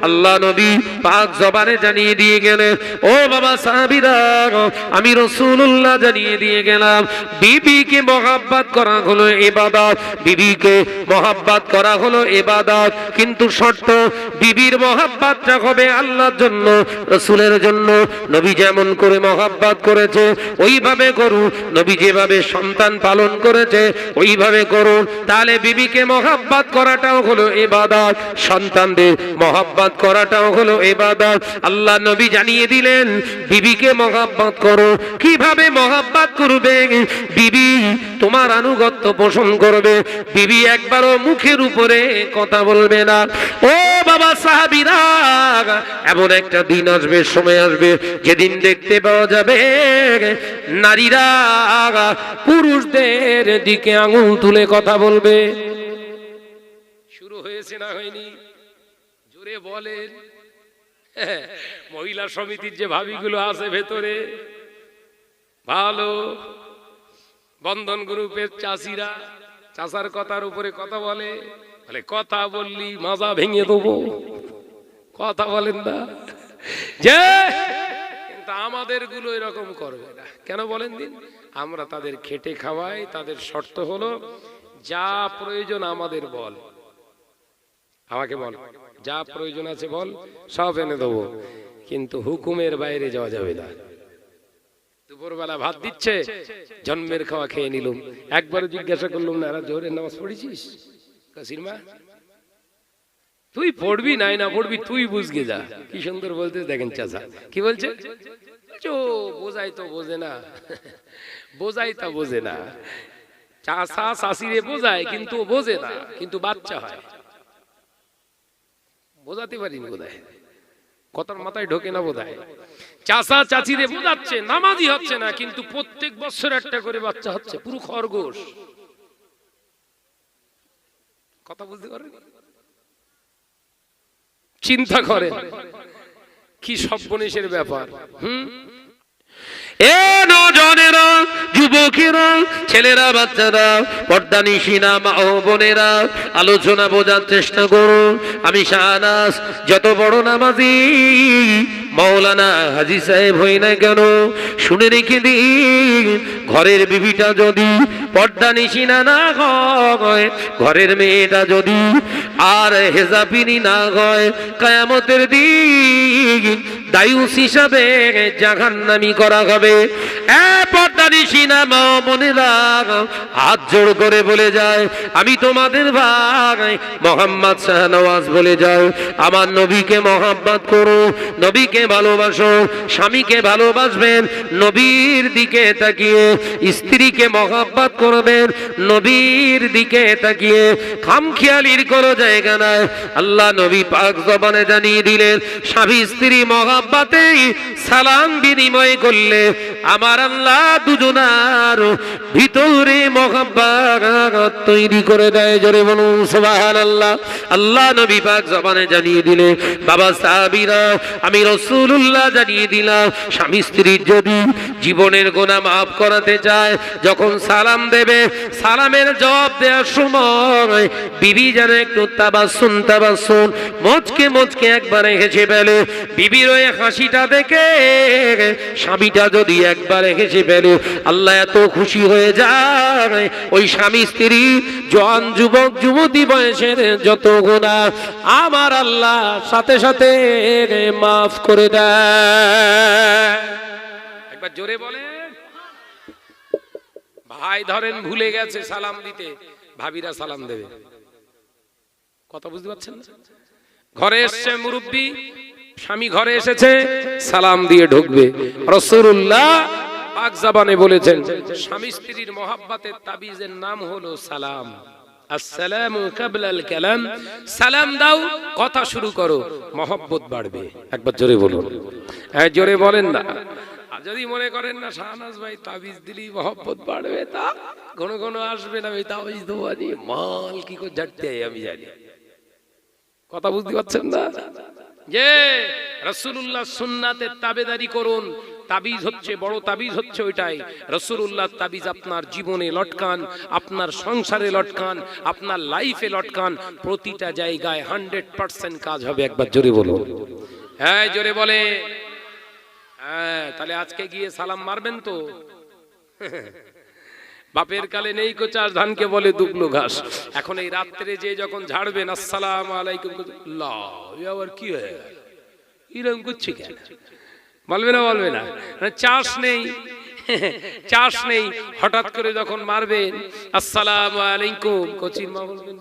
আল্লাহ নবী পাক জবানে জানিয়ে দিয়ে গেলেন, ও বাবা সাহাবীরা, আমি রাসূলুল্লাহ জানিয়ে দিয়ে গেলাম, বিবিকে মহব্বত করা হলো ইবাদত, বিবিকে মহব্বত করা হলো ইবাদত, কিন্তু শর্ত বিবির মহব্বতটা হবে আল্লাহর জন্য, রাসূলের জন্য। নবী যেমন করে মহব্বত করেছে ওইভাবে করুন, নবী যেভাবে সন্তান পালন করেছে ওইভাবে করুন, তাহলে বিবিকে মহব্বত করাটাও হলো ইবাদত, সন্তানদের মহব্বত করাটাও হলো ইবাদত। আল্লাহ নবী জানিয়ে দিলেন, বিবিকে মহব্বত করো। কিভাবে মহব্বত করবে? বিবি তোমার আনুগত্য পোষণ করবে, বিবি একবারও মুখের উপরে কথা বলবে না। ও বাবা সাহাবীরা, এমন একটা দিন আসবে, সময় আসবে, যেদিন দেখতে পাওয়া যাবে নারীরা পুরুষদের দিকে আঙুল তুলে কথা বলবে। শুরু হয়েছে না হয়নি? জোরে বলেন। মহিলা সমিতির যে ভাবিগুলো আছে ভেতরে, ভালো বন্ধন গ্রুপের চাষিরা চাষার কথার উপরে কথা বলে, বলে কথা বললি মাজা ভেঙে দেবো, কথা বলেন না যে, কিন্তু আমাদের গুলো এরকম করবে না। কেন বলেন দিন? আমরা তাদের খেটে খাওয়াই, তাদের শর্ত হলো যা প্রয়োজন আমাদের বল, আমাকে বল, যা প্রয়োজন আছে বল, সব এনে দেবো, কিন্তু হুকুমের বাইরে যাওয়া যাবে না। দুপুরবেলা ভাত দিচ্ছে, জন্মের খাওয়া খেয়ে নিলুম, একবার জিজ্ঞাসা করলুম না জোহরের নামাজ পড়েছিস? কাসির মা, তুই পড়বি নাই না পড়বি তুই বুঝগে যা। কি সুন্দর বলতে দেখেন চাচা কি বলছে, বোঝাই তো বোঝে না, বোঝাই তা বোঝে না। চাচা শাশিরে বোঝায় কিন্তু বোঝে না, কিন্তু বাচ্চা হয়। বোঝাতে পারিনি বোধহয়, কথার মাথায় ঢোকে না বোধহয়। চাচা চাচিরে বোঝাচ্ছে, নামাজি হচ্ছে না, কিন্তু প্রত্যেক বছর একটা করে বাচ্চা হচ্ছে, পুরো খরগোশ। কথা বুঝতে পারেন? চিন্তা করে কি সর্বনেশের ব্যাপার। এ নজনেরা, যুবকেরা, ছেলেরা, বাচ্চারা, পর্দানিশিনা মা ও বোনেরা, আলোচনা বোঝার চেষ্টা করুন। আমি শাহনাজ যত বড় নামাজি মাওলানা হাজী সাহেব হই না কেন, শুনে রেখে দিন, ঘরের বিবিটা যদি পর্দানিশিনা না হয়, ঘরের মেয়েটা যদি আর হেজাবিনী না হয়, কিয়ামতের দিন দায়ুস হিসাবে জাহান্নামী করা হবে। পর্দানিশিনা মা বোনেরা, হাত জোড় করে বলে যায়, আমি তোমাদের ভাই মোহাম্মদ শাহনওয়াজ বলে যাও, আমার নবীকে মহব্বত করো, নবীকে ভালোবাসো, স্বামীকে ভালোবাসবেন, নবীর দিকে তাকিয়ে স্ত্রীকে মহব্বত করবেন, নবীর দিকে তাকিয়ে খামখেয়ালির কোনো জায়গা নাই। আল্লাহ নবী পাক জবানে জানিয়ে দিলেন, স্বামী স্ত্রী মহব্বতে সালাম বিনিময় করলে আমার আল্লাহ দুজনার ভিতরে মহব্বত তৈরি করে দেয়। জোরে বলুন সুবহানাল্লাহ। আল্লাহ নবী পাক জবানে জানিয়ে দিলে, বাবা সাহাবীরা, আমি রাসূলুল্লাহ জানিয়ে দিলাম, স্বামী স্ত্রীর যদি জীবনের গুনাহ মাফ করাতে চায়, যখন সালাম দেবে, সালামের জবাব দেওয়ার সময় বিবি যেন একটু তাবাসসুম মুচকে মুচকে একবারে হেসে ফেলে। বিবির ওই হাসিটা দেখে স্বামীটা যদি একবারে হেসে ফেলে, আল্লাহ এত খুশি হয়ে যায়, ওই স্বামী স্ত্রী জওয়ান যুবক যুবতী বয়সের যত গুনাহ আমার আল্লাহ সাথে সাথে মাফ করে দেয়। একবার জোরে বলেন। ভাই ধরেন ভুলে গেছে সালাম দিতে, ভাবিরা সালাম দেবে, কথা বুঝতে পারছেন না? ঘরে এসছে মুরব্বি, স্বামী ঘরে এসেছে, সালাম দিয়ে ঢুকবে। রাসূলুল্লাহ পাক জবানে বলেছেন, স্বামী স্ত্রীর মহব্বতের তাবিজের নাম হলো সালাম। আসসালামু কাবলাল কালাম, সালাম দাও, কথা শুরু করো, মহব্বত বাড়বে। একবার জোরে বলুন। হ্যাঁ জোরে বলেন না। যদি মনে করেন না শাহনাজ ভাই তাবিজ দিলি মহব্বত বাড়বে, তা ঘন ঘন আসবে না, ওই তাবিজ দেবো মাল কি করে ঝাড়তে আমি জানি। কথা বুঝতে পারছেন না? যে রাসূলুল্লাহ সুন্নাতের তাবেদারি করুন, তাবিজ হচ্ছে, বড় তাবিজ হচ্ছে ওইটাই। রাসূলুল্লাহর তাবিজ আপনার জীবনে লটকান, আপনার সংসারে লটকান, আপনার লাইফে লটকান, প্রতিটা জায়গায় 100% কাজ হবে। একবার জোরে বলুন, হ্যাঁ জোরে বলে। হ্যাঁ, তাহলে আজকে গিয়ে সালাম মারবেন তো? বাপের কালে নেই কোচার, ধানকে বলে দুবলো ঘাস। এখন এই রাত্রে যে যখন ঝাড়বেন আসসালামু আলাইকুম, আবার কি হয় এরকম করছি কেন বলবে না? বলবে না, চাষ নেই, চাষ নেই। হঠাৎ করে যখন মারবেন আসসালামু আলাইকুম, কচির মা বলবেন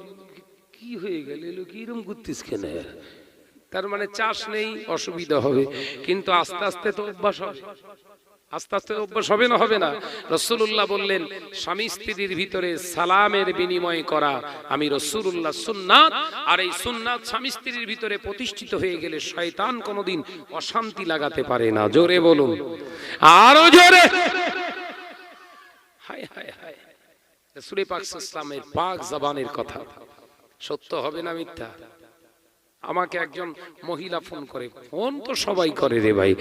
কি হয়ে গেল, এলো কি এরকম করতিস কেন? তার মানে চাষ নেই, অসুবিধা হবে। কিন্তু আস্তে আস্তে তো অভ্যাস হবে, আস্তে আস্তে অভ্যাস হবে না? হবে না? রাসূলুল্লাহ বললেন স্বামী স্ত্রীর ভিতরে সালামের বিনিময় করা আমি রাসূলুল্লাহ সুন্নাত, আর এই সুন্নাত স্বামী স্ত্রীর ভিতরে প্রতিষ্ঠিত হয়ে গেলে শয়তান কোনোদিন অশান্তি লাগাতে পারে না। জোরে বলুন, আরো জোরে। হায় হায় হায়, রাসূল পাক সাল্লাল্লাহু আলাইহি ওয়াসাল্লামের পাক জবানের কথা সত্য হবে না মিথ্যা? আমাকে একজন মহিলা ফোন করে, ফোন তো সবাই করে রে ভাই,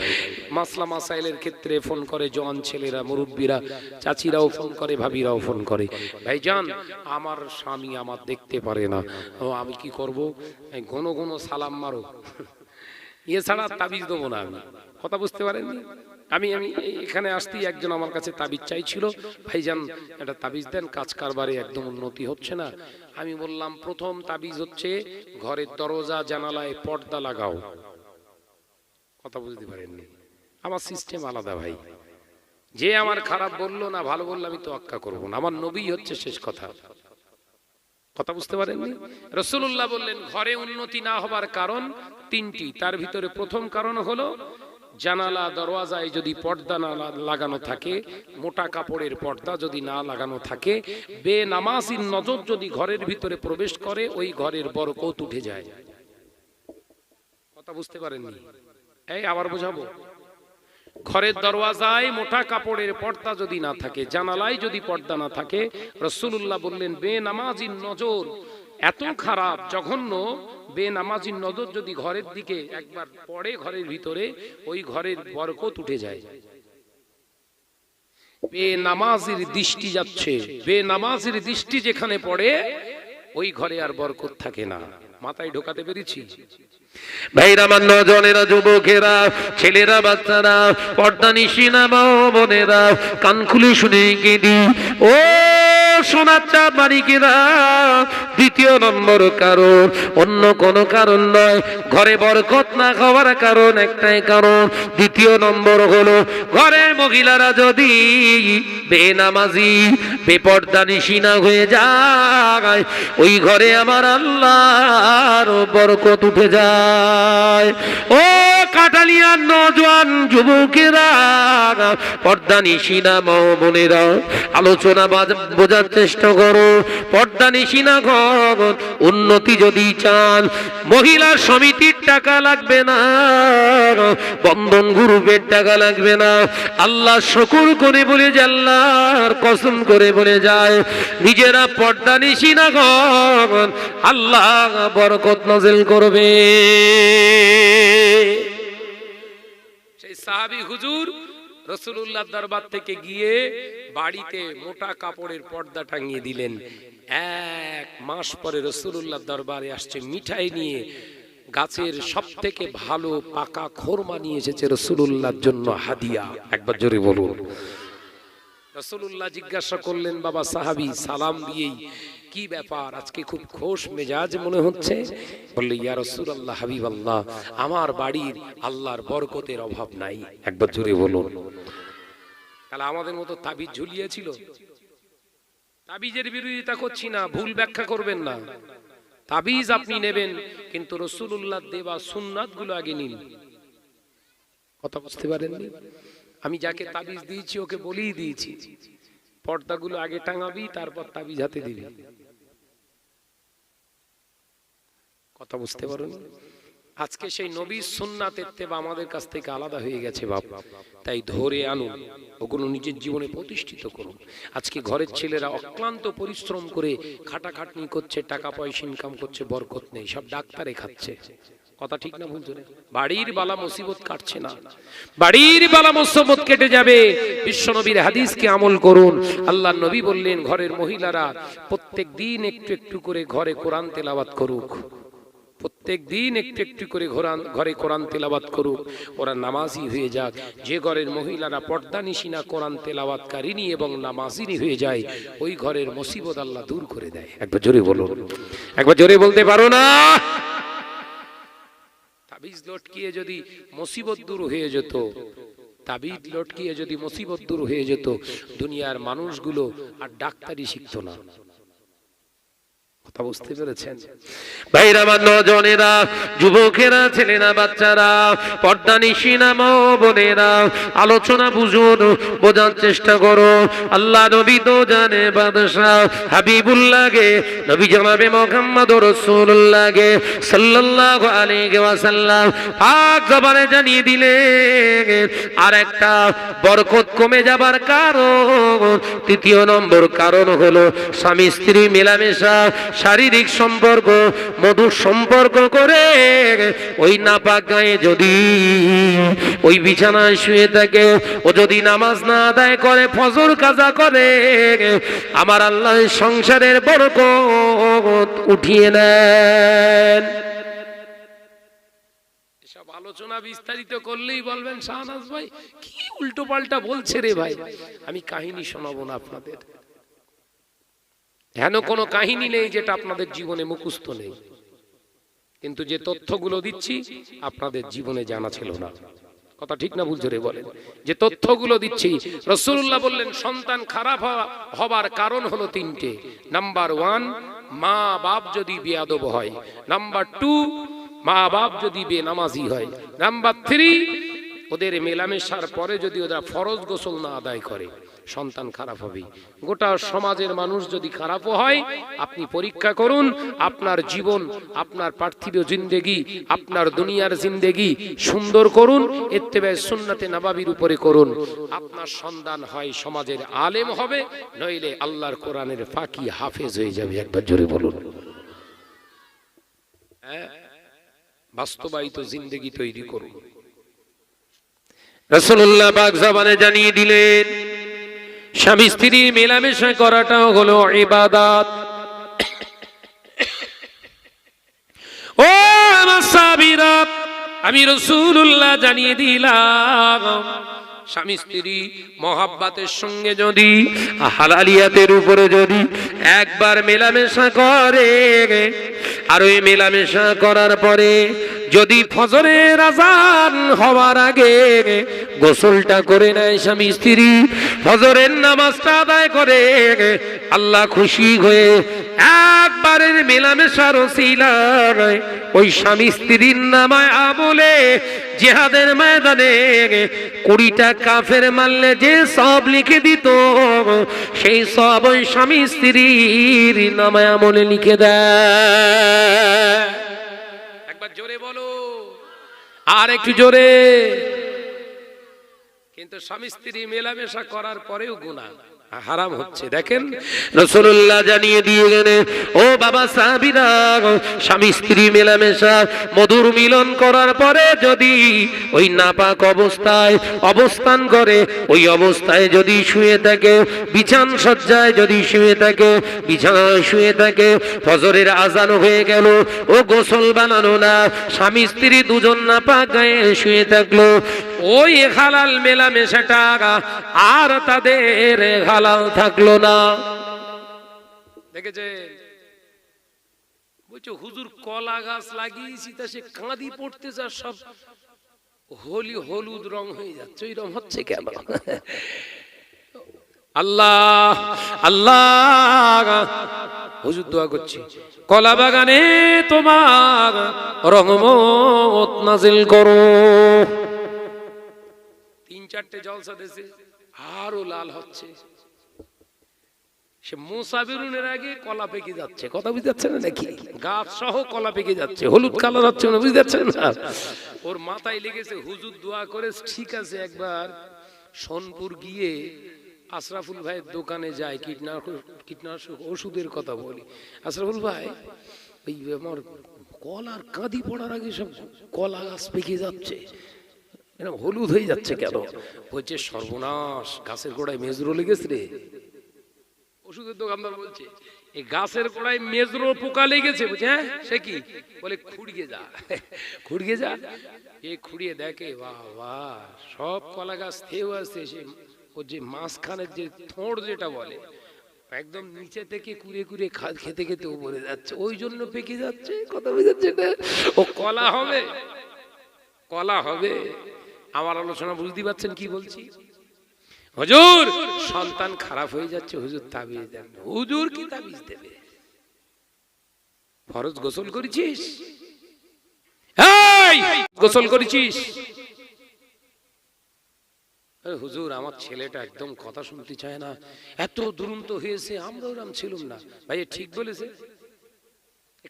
মাসলা মাসাইলের ক্ষেত্রে ফোন করে, জওয়ান ছেলেরা, মুরব্বীরা, চাচিরাও ফোন করে, ভাবিরাও ফোন করে, ভাইজান আমার স্বামী আমার দেখতে পারে না, ও আমি কি করব? ঘন ঘন সালাম মারো, এছাড়া তাবিজ দেবো না আমি। কথা বুঝতে পারেননি? আমি এখানে আসতেই একজন আমার কাছে তাবিজ চাইছিল, ভাইজান একটা তাবিজ দেন, কাজ কারবারে একদম উন্নতি হচ্ছে না। আমি বললাম প্রথম তাবিজ হচ্ছে ঘরের দরজা জানালায় পর্দা লাগাও। কথা বুঝতে পারেননি? আমার সিস্টেম আলাদা ভাই, যে আমার খারাপ বললো না ভালো বললো আমি তোয়াক্কা করব না, আমার নবী হচ্ছে শেষ কথা। কথা বুঝতে পারেননি? রাসূলুল্লাহ বললেন ঘরে উন্নতি না হবার কারণ তিনটি, তার ভিতরে প্রথম কারণ হলো জানালা দরওয়াজায় যদি পর্দা না লাগানো থাকে, মোটা কাপড়ের পর্দা যদি না লাগানো থাকে, বেনামাজির নজর যদি ঘরের ভিতরে প্রবেশ করে, ওই ঘরের বরকত উঠে যায়। কথা বুঝতে পারেননি? এই আবার বোঝাবো, ঘরের দরওয়াজায় মোটা কাপড়ের পর্দা যদি না থাকে, জানালায় যদি পর্দা না থাকে, রাসূলুল্লাহ বললেন বেনামাজির নজর এত খারাপ জঘন্য, বেনামাজির নজর যদি ঘরের দিকে একবার পড়ে ঘরের ভিতরে, ওই ঘরের বরকত উঠে যায়। বেনামাজির দৃষ্টি যাচ্ছে, বেনামাজির দৃষ্টি যেখানে পড়ে ওই ঘরে আর বরকত থাকে না। মাথায় ঢোকাতে পেরেছি? ভাইরা, আমার নজনেরা, যুবকেরা, ছেলেরা, বাচ্চারা, পর্দা নিশিনা মা বোনেরা, কান খুলে শুনে গেদি ও সোনার চাঁদ মানিকেরা, দ্বিতীয় নম্বর কারণ অন্য কোনো কারণ নয়, ঘরে বরকত না খাওয়ার কারণ একটাই কারণ। দ্বিতীয় নম্বর হলো ঘরের মহিলারা যদি বেনামাজি, বেপর্দা নিশিনা হয়ে যায়, ওই ঘরে আমার আল্লাহর বরকত উঠে যায়। ও কাটালিয়ার নওজোয়ান যুবকেরা, পর্দা নিশিনা মা বোনেরা, আলোচনা বোঝার চেষ্টা করো। পর্দা নিশিনা ঘর উন্নতি যদি চান, মহিলার সমিতির টাকা লাগবে না, বন্ধন গ্রুপের টাকা লাগবে না। আল্লাহ শুকর করে বলে যায়, আল্লাহর কসম করে বলে যায়, নিজেরা পর্দা নিশিনা ঘর আল্লাহ বরকত নাযিল করবে। সেই সাহাবী হুজুর রাসূলুল্লাহর দরবার থেকে গিয়ে বাড়িতে মোটা কাপড়ের পর্দা টাঙিয়ে দিলেন। এক মাস পরে রাসূলুল্লাহর দরবারে আসছে মিঠাই নিয়ে, গাছের সবথেকে ভালো পাকা খোরমা নিয়ে এসেছে রাসূলুল্লাহর জন্য হাদিয়া। একবার জোরে বলুন। রাসূলুল্লাহ জিজ্ঞাসা করলেন, বাবা সাহাবী সালাম দিয়েই, কি ব্যাপার আজকে খুব খোশ মেজাজ মনে হচ্ছে? বললে, ইয়া রাসূলুল্লাহ, হাবিবাল্লাহ, আমার বাড়ির আল্লাহর বরকতের অভাব নাই। একবার জোরে বলুন। তাহলে আমাদের মতো তাবিজ ঝুলিয়েছিল? তাবিজের বিরোধিতা করছি না, ভুল ব্যাখ্যা করবেন না। তাবিজ আপনি নেবেন, কিন্তু রাসূলুল্লাহ দেওয়া সুন্নাতগুলো আগে নিন। কথা বুঝতে পারেননি? আমি যাকে তাবিজ দিয়েছি ওকে বলেই দিয়েছি, পর্দাগুলো আগে টাঙাবি, তারপর তাবিজ হাতে দিবি। কথা বুঝতে পারেন? আজকে সেই নবীর সুন্নাতের তেবা আমাদের কাছ থেকে আলাদা হয়ে গেছে বাপ। তাই ধরে আনুন, ওগুলো নিজের জীবনে প্রতিষ্ঠিত করুন। আজকে ঘরের ছেলেরা অক্লান্ত পরিশ্রম করে খাটাখাটনি করছে, টাকা পয়সা ইনকাম করছে, বরকত নেই, সব ডাক্তারে খাচ্ছে। কথা ঠিক না ভুল জোরে? বাড়ির বালা মুসিবত কাটছে না, বাড়ির বালা মুসিবত কেটে যাবে। বিশ্ব নবীর হাদিসকে আমল করুন। আল্লাহর নবী বললেন ঘরের মহিলারা প্রত্যেক দিন একটু একটু করে ঘরে কোরআন তেলাওয়াত করুক, প্রত্যেক দিন একটু একটু করে ঘরে কোরআন তেলাওয়াত করুক, ওরা নামাজি হয়ে যাক। যে ঘরের মহিলারা পর্দানিশিনা কোরআন তেলাওয়াতকারিনী এবং নামাজিনী হয়ে যায়, ওই ঘরের মুসিবত আল্লাহ দূর করে দেয়। একবার জোরে বলুন, একবার জোরে বলতে পারো না? তাবিজ লটকিয়ে যদি মুসিবত দূর হয়ে যেত, তাবিজ লটকিয়ে যদি মুসিবত দূর হয়ে যেত, দুনিয়ার মানুষগুলো আর ডাক্তারি শিখতো না। কথা বুঝতে পেরেছেন? ভাইরা, আমার নজনেরা, যুবকেরা, ছেলেরা, বাচ্চারা, পর্দানিশিনা মা ও বোনেরা, আলোচনা বুঝুন, বোঝার চেষ্টা করো। আল্লাহ নবী তো জানে বাদশাহ হাবিবুল্লাহকে, নবী জনাবে মুহাম্মদ রাসূলুল্লাহকে সাল্লাল্লাহু আলাইহি ওয়াসাল্লাম পাক জবানে জানিয়ে দিলেন আর একটা বরকত কমে যাবার কারণ, তৃতীয় নম্বর কারণ হলো স্বামী স্ত্রী মেলামেশা, শারীরিক সম্পর্ক, মধুর সম্পর্ক করে ওই নাপাক গায়ে যদি ওই বিছানায় শুয়ে থাকে, ও যদি নামাজ না আদায় করে, ফজর কাজা করে, আমার আল্লাহ সংসারের বরকত উঠিয়ে নেন। এসব আলোচনা বিস্তারিত করলেই বলবেন শাহনাজ ভাই কি উল্টো পাল্টা বলছে রে ভাই। আমি কাহিনী শোনাবো না আপনাদের, হেন কোনো কাহিনী নেই যেটা আপনাদের জীবনে মুখস্থ নেই, কিন্তু যে তথ্যগুলো দিচ্ছি আপনাদের জীবনে জানা ছিল না। কথা ঠিক না ভুল জোরে বলেন? যে তথ্যগুলো দিচ্ছি, রাসূলুল্লাহ বললেন সন্তান খারাপ হবার কারণ হলো তিনটে। নাম্বার 1, মা বাপ যদি বেয়াদব হয়। নাম্বার 2, মা বাপ যদি বেনামাজি হয়। নাম্বার 3, ওদের মেলামেশার পরে যদি ওরা ফরজ গোসল না আদায় করে, সন্তান খারাপ হবে। গোটা সমাজের মানুষ যদি খারাপও হয়, আপনি পরীক্ষা করুন আপনার জীবন, আপনার পার্থিব জিন্দেগি, আপনার দুনিয়ার জিন্দেগি সুন্দর করুন, ইত্তেবায়ে সুন্নাতে নববীর উপরে করুন। আপনার সন্তান হয় সমাজের আলেম হবে, নইলে আল্লাহর কোরআনের ফাঁকি হাফেজ হয়ে যাবে। একবার জোরে বলুন। বাস্তবায়িত জিন্দেগি তৈরি করুন। রাসূলুল্লাহ পাক জবানে জানিয়ে দিলেন স্বামী স্ত্রীর মেলামেশা করাটাও হলো ইবাদত। ও আমার সাহাবীরা, আমি রাসূলুল্লাহ জানিয়ে দিলাম স্বামী স্ত্রী মহাব্বতের সঙ্গে যদি, হালালিয়াতের উপরে যদি একবার মেলামেশা করে, আর ওই মেলামেশা করার পরে যদি ফজরের আযান হওয়ার আগে গোসলটা করে নেয় স্বামী স্ত্রী, ফজরের নামাজটা আদায় করে, আল্লাহ খুশি হয়ে একবারের মেলামেশার ওসিলায় ওই স্বামী স্ত্রীর নামায় আমলে জিহাদের ময়দানে 20টা কাফের মারলে যে সব লিখে দিত, সেই সব ওই স্বামী স্ত্রীর নামায় আমলে লিখে দেয়। একবার জোরে বলো, আর একটু জোরে। কিন্তু স্বামী স্ত্রী মেলামেশা করার পরেও গুনাহ, হারাম হচ্ছে। দেখেন রাসূলুল্লাহ জানিয়ে দিয়ে গেলেন, ও বাবা সাহাবীরা, স্বামী স্ত্রী মেলামেশা মধুর মিলন করার পরে যদি ওই নাপাক অবস্থায় অবস্থান করে, ওই অবস্থায় যদি শুয়ে থাকে, বিছান সজ্জায় যদি শুয়ে থাকে, বিছানায় শুয়ে থাকে, ফজরের আযান হয়ে গেল, ও গোসল বানানো না, স্বামী স্ত্রী দুজন নাপাক গায়ে শুয়ে থাকলো, ওই হালাল মেলামেশাটা আর তাদের হালাল থাকলো না। দেখেছেন? বলছো হুজুর কলা গাছ লাগিয়েছি, তা সে কাঁদি পড়তে যা সব হলুদ রং হয়ে যাচ্ছে, ওই রং হচ্ছে কেন? আল্লাহ আল্লাহ, হুজুর দোয়া করছি কলা বাগানে তোমার রহমত নাজিল করো। 3-4টে জলসা দেশে আরো লাল হচ্ছে, সে মুসাবিরুনের আগে কলা পেকে যাচ্ছে। কথা বুঝতে যাচ্ছে না নাকি? গাছ সহ কলা পেকে যাচ্ছে, হলুদ কালার হচ্ছে না, বুঝতে যাচ্ছেন না? ওর মাথায় লেগেছে হুজুর দোয়া করে। ঠিক আছে, একবার সোনপুর গিয়ে আশরাফুল ভাইয়ের দোকানে যায়, কীটনাশক ওষুধের কথা বলি। আশরাফুল ভাই, ওই আমার কলার কাঁদি পড়ার আগে সব কলা গাছ পেকে যাচ্ছে, এরকম হলুদ হয়ে যাচ্ছে কেন? বলছে সর্বনাশ, গাছের গোড়ায় মেজরো লেগেছে রে। ওষুধের দোকানদার বলছে এই গাছের গোড়ায় মেজরো পোকা লেগেছে। বুঝছে হ্যাঁ, সে কি বলে? খুঁড়িয়ে যা, খুঁড়িয়ে যা। এ খুঁড়িয়ে দেখে বাহ বাহ, সব কলা গাছ থেও আসছে, সে ও যে মাঝখানের যে থোড় যেটা বলে একদম নিচে থেকে কুড়ে কুড়ে খেতে খেতে উপরে যাচ্ছে, ওই জন্য পেকে যাচ্ছে। কথা বুঝাচ্ছে না? ও কলা হবে, কলা হবে। আমার আলোচনা বুঝতে পারছেন কি বলছি? হুজুর সন্তান খারাপ হয়ে যাচ্ছে, হুজুর তাবিজ দেন। হুজুর কি তাবিজ দেবে? ফরজ গোসল করেছিস? এই গোসল করেছিস? হুজুর আমার ছেলেটা একদম কথা শুনতে চায় না, এত দুরন্ত হয়েছে, আমরা ওরম ছিলাম না। ভাই ঠিক বলেছে,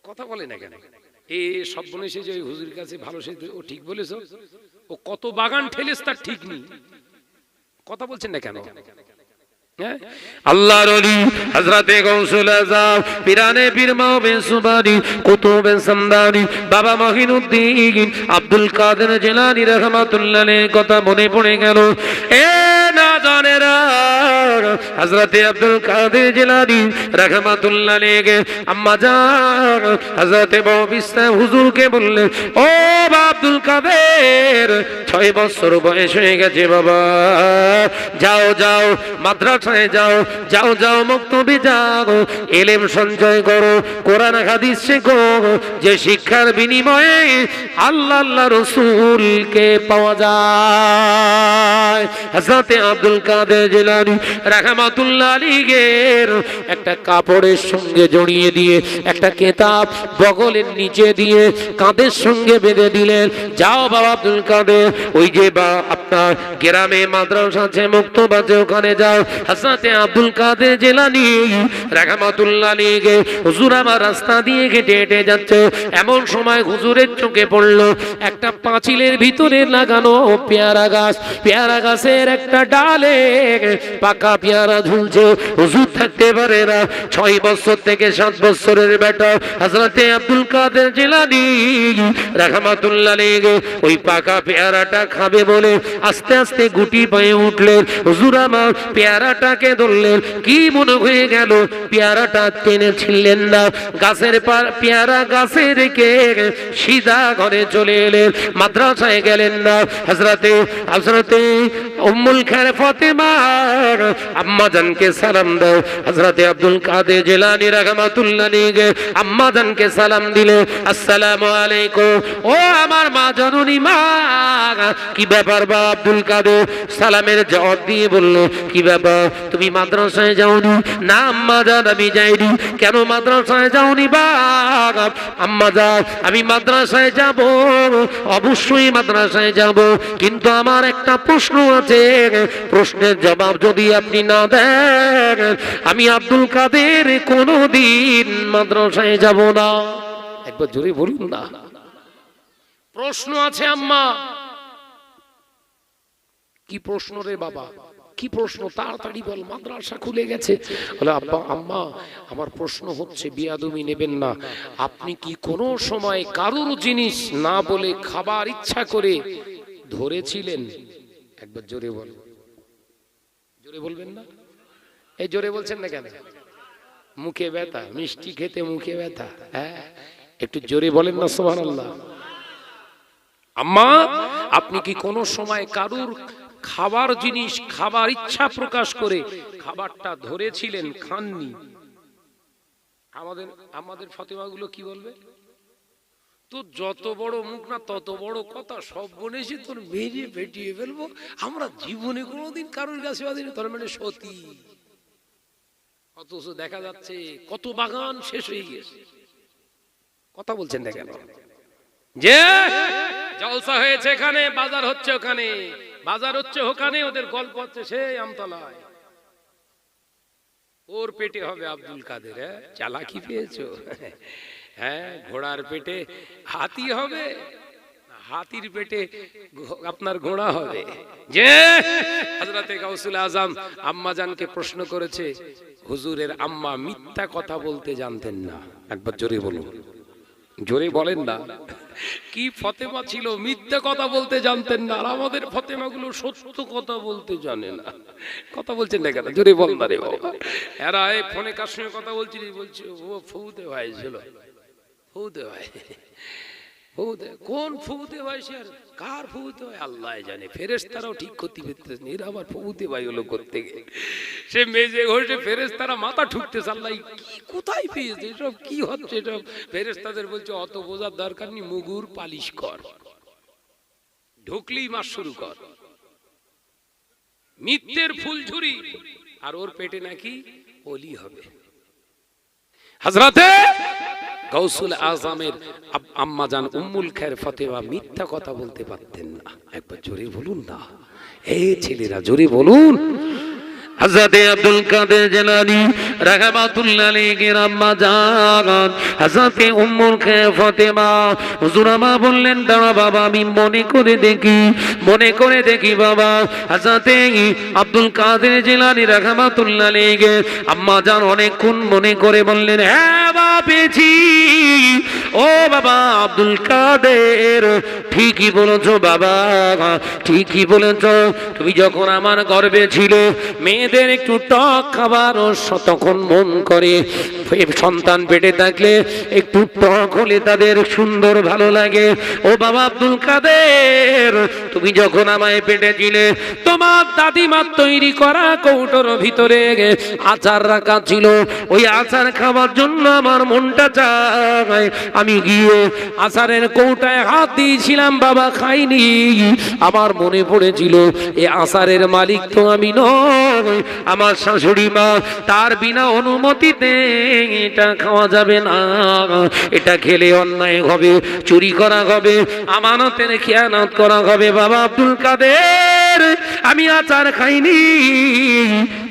কথা বলে না কেন? এ সব বনে এসে যে হুজুর কাছে ভালো, সে ও ঠিক বলেছ, ও কত বাগান ঠেলেছ তার ঠিক নেই। কথা বলছেন না কেন? আল্লাহর ওলি হযরতে গাউসুল আযম পিরানে পীর মাওলানা সুবানি কুতুবে সামদানি বাবা মহিনুদ্দিন আব্দুল কাদের জিলানী রাহমাতুল্লাহ আলাইহির কথা মনে পড়ে গেল। এ না জানেরা, হযরতে আব্দুল কাদের জিলানী রাহমাতুল্লাহ আলাইহি আম্মা জান হযরতে বাবিস্তা হুজুরকে বললেন, ও আব্দুল কাদের 6 বছর বয়স হয়ে গেছে বাবা, যাও যাও মাদ্রাসায় যাও, যাও যাও মক্তবে যাও, ইলম সঞ্চয় করো, কোরআন হাদিস শেখো, যে শিক্ষার বিনিময়ে আল্লাহ আল্লাহ রাসূলকে পাওয়া যায়। হযরতে আব্দুল কাদের জিলানী রাহমাতুল্লাহ আলাইহির একটা কাপড়ের সঙ্গে জড়িয়ে দিয়ে একটা কিতাব বগলের নিচে দিয়ে কাঁধের সঙ্গে বেঁধে দিলেন, যাও বাবা আব্দুল কাদের, ওই যে বা আপনার গ্রামে মাদ্রাসা আছে মুক্তবা আছে, ওখানে যাও। হযরতে আব্দুল কাদের জিলানী রাহমাতুল্লাহ আলাইহি হুজুর আমার রাস্তা দিয়ে হেঁটে হেঁটে যাচ্ছে, এমন সময় হুজুরের চোখে পড়লো একটা পাঁচিলের ভিতরে লাগানো পেয়ারা গাছ, পেয়ারা গাছের একটা ডালে পাকা পেয়ারা ঝুলছে। হুজুর থাকতে পারে না, 6 বছর থেকে 7 বছরের বেটা হযরতে আব্দুল কাদের জিলানী রাহমাতুল্লাহ আলাইহি ওই পাকা পেয়ারাটা খাবে বলে আস্তে আস্তে গুটি পায়ে উঠলেন। হুজুর আমার পেয়ারাটাকে ধরলেন, কি মনে হয়ে গেল পেয়ারাটা টেনে ছিলেন না, গাছের পেয়ারা গাছে রেখে সিধা ঘরে চলে এলেন, মাদ্রাসায় গেলেন না। হযরতে উম্মুল খায়র ফাতেমা আম্মা জানকে সালাম দাও। হযরতে আব্দুল কাদের জিলানী রাহমাতুল্লাহ আলাইহি আম্মা জানকে সালাম দিলে, আসসালামু আলাইকুম। ও আমার মা জননী, মা কি ব্যাপার বা? আব্দুল কাদের সালামের জবাব দিয়ে বলল, কি ব্যাপার তুমি মাদ্রাসায় যাওনি? না আম্মা জান আমি যাইনি। কেন মাদ্রাসায় যাওনি বা? আম্মা জান আমি মাদ্রাসায় যাব, অবশ্যই মাদ্রাসায় যাব, কিন্তু আমার একটা প্রশ্ন আছে, প্রশ্নের জবাব যদি আপনি না দেন আমি আব্দুল কাদের কোনোদিন মাদ্রাসায় যাব না। একবার জোরে বলুন না। প্রশ্ন আছে আম্মা। কি প্রশ্ন রে বাবা? কি প্রশ্ন? তাড়াতাড়ি বল, মাদ্রাসা খুলে গেছে। বলে আব্বা আম্মা আমার প্রশ্ন হচ্ছে, বিয়াদবি নেবেন না, আপনি কি কোনো সময় কারুর জিনিস না বলে খাবার ইচ্ছা করে ধরেছিলেন? একবার জোরে বল। জোরে বলবেন না? এই জোরে বলছেন না কেন? মুখে ব্যথা, মিষ্টি খেতে মুখে ব্যথা। হ্যাঁ একটু জোরে বলেন না সুবহানাল্লাহ। আম্মা আপনি কি কোনো সময় কারুর খাবার জিনিস খাবার ইচ্ছা প্রকাশ করে খাবারটা ধরেছিলেন, খাননি? আমাদের ফাতেমা গুলো কি বলবে? তো যত বড় মুখ না তত বড় কথা, সব বনেছি তোর মেরে পেটিয়ে ফেলবো, আমরা জীবনে কোনোদিন কারোর কাছে বাঁধিনি, তোর মানে সতী। অথচ দেখা যাচ্ছে কত বাগান শেষ হয়ে গেছে। কথা বলছেন না কেন? যে জলসা হয়েছে এখানে, বাজার হচ্ছে ওখানে, বাজার হচ্ছে ওখানে, ওদের গল্প হচ্ছে সেই আমতলায়। ওর পেটে হবে আব্দুল কাদের। চালাকি পেয়েছো? হ্যাঁ ঘোড়ার পেটে হাতি হবে, হাতির পেটে আপনার ঘোড়া হবে। যে হযরতে গাউসুল আজম আম্মা জানকে প্রশ্ন করেছে, হুজুরের আম্মা মিথ্যা কথা বলতে জানতেন না। একবার জোরে বলুন। জোরে বলেন না। কি ফতেমা ছিল, মিথ্যে কথা বলতে জানতেন না, আর আমাদের ফতেমা গুলো সত্য কথা বলতে জানে না। কথা বলছেন না কেন? জোরে বল না রে বাবা। এরা এই ফোনে কার সঙ্গে কথা বলছি, বলছে ও ফৌদে ভাই ছিল, ফৌদে ভাই, ফৌদে কোন ফৌদে ভাই, সে আর কার ফৌদে ভাই আল্লাহ জানে। ফেরেশতারাও ঠিক করতে পারতেছেন, এরা আবার ফৌদে ভাই হলো করতে গিয়ে। সে মেজে ঘষে ফেরেশতারা মাথা ঠুকতেছে, আল্লাহ কি কোথায় পেয়েছে, এসব কি হচ্ছে এসব। ফেরেশতাদের বলছে অত বোঝার দরকার নেই, মুগুর পালিশ কর, ঢুকলি মাস শুরু কর। মিথ্যের ফুলঝুরি, আর ওর পেটে নাকি ওলি হবে। হযরতে গাউসুল আজমের আম্মা জান উম্মুল খায়ের ফাতেমা মিথ্যা কথা বলতে পারতেন না। একবার জোরে বলুন না, এই ছেলেরা জোরে বলুন। হযরতে আব্দুল কাদের জিলানী রাহমাতুল্লাহ আলাইহির আম্মা জান হযরতে উম্মুল খায়ের ফাতেমা, হুজুর আমা বললেন দাঁড়া বাবা আমি মনে করে দেখি বাবা। হযরতে আব্দুল কাদের জিলানী রাহমাতুল্লাহ আলাইহির আম্মা জান অনেকক্ষণ মনে করে বললেন হ্যাঁ বাবা পেয়েছি। ও বাবা আব্দুল কাদের, ঠিকই বলেছো বাবা, ঠিকই বলেছো। তুমি যখন আমার গর্ভে ছিলে, মেয়েদের একটু টক খাবার তখন মন করে, সন্তান পেটে থাকলে একটু টক হলে তাদের সুন্দর ভালো লাগে। ও বাবা আব্দুল কাদের, তুমি যখন আমায় পেটে ছিলে, তোমার দাদিমার তৈরি করা কৌটোর ভিতরে আচার রাখা ছিল, ওই আচার খাওয়ার জন্য আমার মনটা চায়। আমি গিয়ে আচারের কৌটায় হাত দিয়েছিলাম বাবা, খাইনি। আমার মনে পড়েছিল এই আচারের মালিক তো আমি নই, আমার শাশুড়ি মা, তার বিনা অনুমতিতে এটা খাওয়া যাবে না, এটা খেলে অন্যায় হবে, চুরি করা হবে, আমানতের খেয়ানত করা হবে। বাবা আব্দুল কাদের, আমি আচার খাইনি।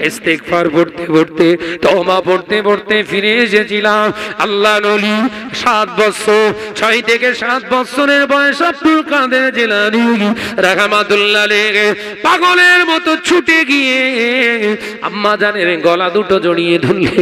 ইস্তেগফার পড়তে পড়তে, তওবা পড়তে পড়তে ফিরে এসেছিলাম। আল্লাহ নলি 7 বছর, 6 থেকে 7 বছরের বয়স আব্দুল কাদের জিলানী রাহমাতুল্লাহ আলাইহি পাগলের মতো ছুটে গিয়ে আম্মা জানের গলা দুটো জড়িয়ে ধরলে,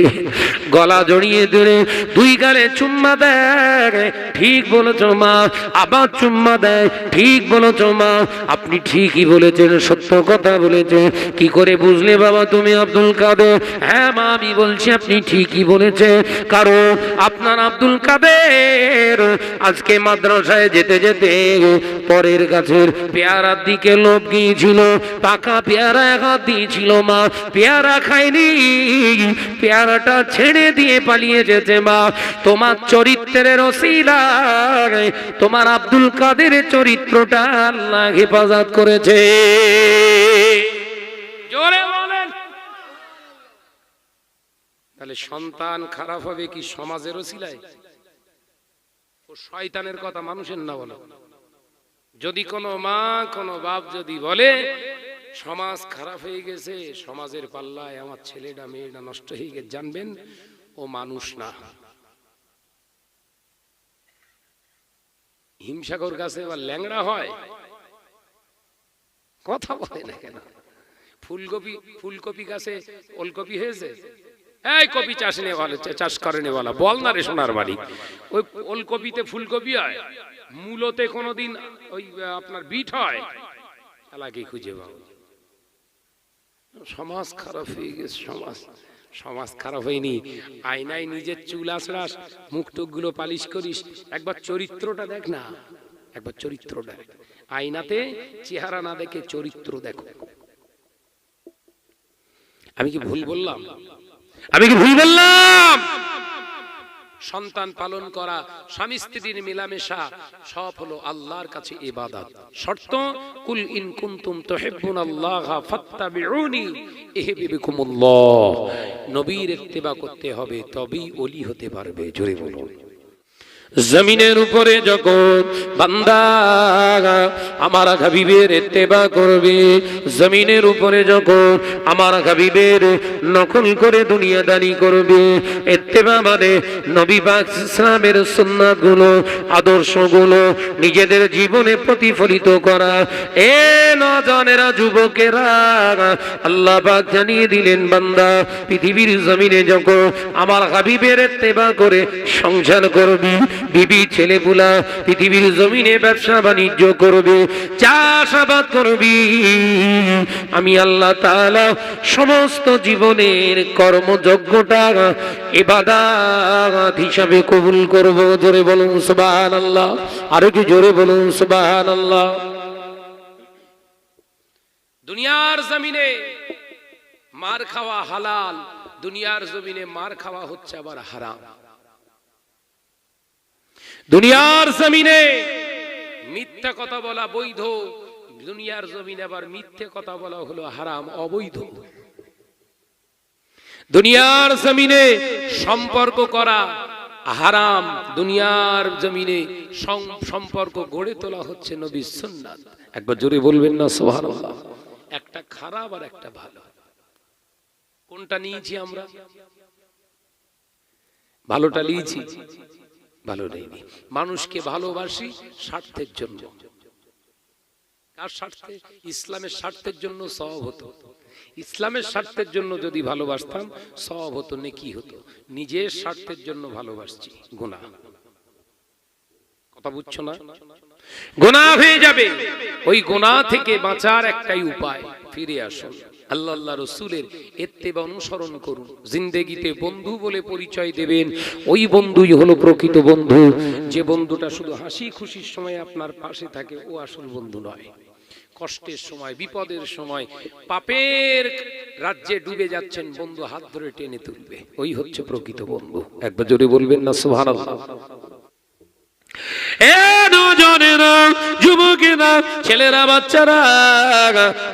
গলা জড়িয়ে ধরে 2 গালে চুম্মা দেয়। ঠিক বলেছো মা, আবার চুম্মা দেয়। ঠিক বলেছো মা, আপনি ঠিকই বলেছেন, সত্য কথা বলেছেন। কি করে বুঝলে বাবা তুমি আব্দুল কাদের? হ্যাঁ মা আমি বলছি আপনি ঠিকই বলেছেন, কারণ আপনার আব্দুল কাদের আজকে মাদ্রাসায় যেতে যেতে পরের গাছের পেয়ারার দিকে লোভ গিয়েছিল, পাকা পেয়ারা হাত দিয়েছিল মা, পেয়ারা খায়নি, পেয়ারাটা ছেড়ে দিয়ে পালিয়ে যেতে মা। তোমার চরিত্রের ওসিলায় তোমার আব্দুল কাদের চরিত্রটা আল্লাহ হেফাজত করেছে। জোরে বলেন। তাহলে সন্তান খারাপ হবে কি সমাজের ওসিলায়? ও শয়তানের কথা মানুষের না বলে। যদি কোনো মা কোনো বাপ যদি বলে সমাজ খারাপ হয়ে গেছে, সমাজের পাল্লায় আমার ছেলেটা মেয়েটা নষ্ট হয়ে গেছে, জানবেন ও মানুষ না। হিমসাগর গাছে এবার ল্যাংড়া হয়, কথা বলে না কেন? ফুলকপি গাছে ওলকপি হয়েছে, এই কপি চাষ নিয়ে বলে, চাষ করে নিয়ে বলা, বল না রে সোনার বাড়ি। ওই ওলকপিতে ফুলকপি হয়, মূলতে কোনোদিন ওই আপনার বিট হয়, এলাকে খুঁজে পাবো। সমাজ খারাপ হয়ে গেছে, সমাজ খারাপ হয়নি। আয়নায় নিজের চুল আঁচড়াস, মুখ টুক গুলো পালিশ করিস, একবার চরিত্রটা দেখ না, একবার চরিত্রটা। আয়নাতে চেহারা না দেখে চরিত্র দেখো। আমি কি ভুল বললাম? সন্তান পালন করা, স্বামী স্ত্রীর মেলামেশা সব হলো আল্লাহর কাছে ইবাদত। শর্ত কুল ইন কুনতুম তুহিব্বুনাল্লাহ ফাত্তাবিউনি ইহবিবকুমুল্লাহ। নবীর ইত্তেবা করতে হবে, তবেই ওলি হতে পারবে। জোরে বলুন। জমিনের উপরে যখন বান্দা আমার হাবিবের ইত্তেবা করবে, জমিনের উপরে যখন আমার হাবিবের নকল করে দুনিয়াদারি করবে, ইত্তেবা মানে নবী পাক ইসলামের সুন্নাতগুলো, আদর্শগুলো নিজেদের জীবনে প্রতিফলিত করা। এ নওজওয়ানেরা, যুবকেরা, আল্লাহ পাক জানিয়ে দিলেন বান্দা পৃথিবীর জমিনে যখন আমার হাবিবের ইত্তেবা করে সংসার করবি, বিবি ছেলেপুলা পৃথিবীর জমিনে ব্যবসা বাণিজ্য করবে, চাষাবাদ করবি, আমি আল্লাহ তাআলা সমস্ত জীবনের কর্মযজ্ঞটা ইবাদত হিসাবে কবুল করব। জোরে বলুন সুবহানাল্লাহ, আর একটু জোরে বলুন সুবহানাল্লাহ। দুনিয়ার জমিনে মার খাওয়া হালাল, দুনিয়ার জমিনে মার খাওয়া হচ্ছে আবার হারাম। দুনিয়ার জমিনে মিথ্যা কথা বলা বৈধ, দুনিয়ার জমিনে আবার মিথ্যে কথা বলা হলো হারাম, অবৈধ। দুনিয়ার জমিনে সম্পর্ক করা হারাম, দুনিয়ার জমিনে সম্পর্ক গড়ে তোলা হচ্ছে নবীর সুন্নাত। একবার জোরে বলবেন না সুবহানাল্লাহ। একটা খারাপ আর একটা ভালো, কোনটা নিয়েছি আমরা? ভালোটা নিয়েছি, ভালো নেইনি। মানুষকে ভালোবাসি স্বার্থের জন্য। কার স্বার্থে? ইসলামের স্বার্থের জন্য সওয়াব হতো। ইসলামের স্বার্থের জন্য যদি ভালোবাসতাম সওয়াব হতো, নেকি হতো। নিজের স্বার্থের জন্য ভালোবাসছি, গুনাহ। কথা বুঝছো না? গুনাহ হয়ে যাবে। ওই গুনাহ থেকে বাঁচার একটাই উপায়, ফিরে আসুন আল্লাহ রাসূলের ইত্তেবা অনুসরণ করুন। জিন্দেগিতে বন্ধু বলে পরিচয় দেবেন, ওই বন্ধুই হলো প্রকৃত বন্ধু। যে বন্ধুটা শুধু হাসি খুশির সময় আপনার পাশে থাকে, ও আসল বন্ধু নয়। কষ্টের সময়, বিপদের সময়, পাপের রাজ্যে ডুবে যাচ্ছেন, বন্ধু হাত ধরে টেনে তুলবে, ওই হচ্ছে প্রকৃত বন্ধু। একবার জোরে বলবেন না সুবহানাল্লাহ। যুবকেরা, ছেলেরা, বাচ্চারা,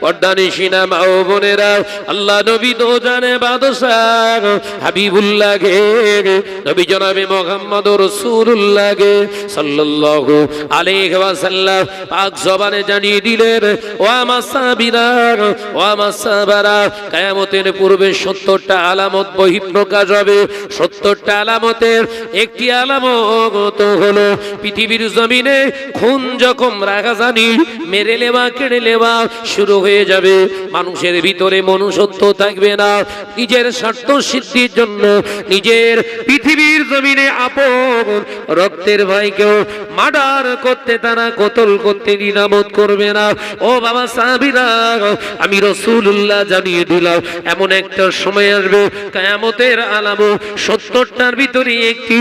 পর্দানিশিনা মা ও বোনেরা, আল্লাহ নবী তো জানে বাদশাহ হাবিবুল্লাহ গে, নবী জনাবে মুহাম্মদ রাসূলুল্লাহ গে সাল্লাল্লাহু আলাইহি ওয়াসাল্লাম পাক জবানে জানিয়ে দিলেন, ও আমার সাহাবীরা, ও আমার সাহাবারা, কিয়ামতের পূর্বে 70টা আলামত বহিঃপ্রকাশ হবে। 70টা আলামতের একটি আলামত হলো পৃথিবীর জমিনে খুন যখন রাগাজানি, মেরে নেওয়া, কেড়ে নেওয়া শুরু হয়ে যাবে। মানুষের ভিতরে মনুষ্যত্ব থাকবে না। নিজের স্বার্থ সিদ্ধির জন্য নিজের পৃথিবীর জমিনে আপন রক্তের ভাইকেও মার্ডার করতে, তারা কতল করতে দ্বিধাবোধ করবে না। ও বাবা সাহাবীরা, আমি রাসূলুল্লাহ জানিয়ে দিলাম, এমন একটা সময় আসবে কিয়ামতের আলামত 70টার ভিতরে একটি,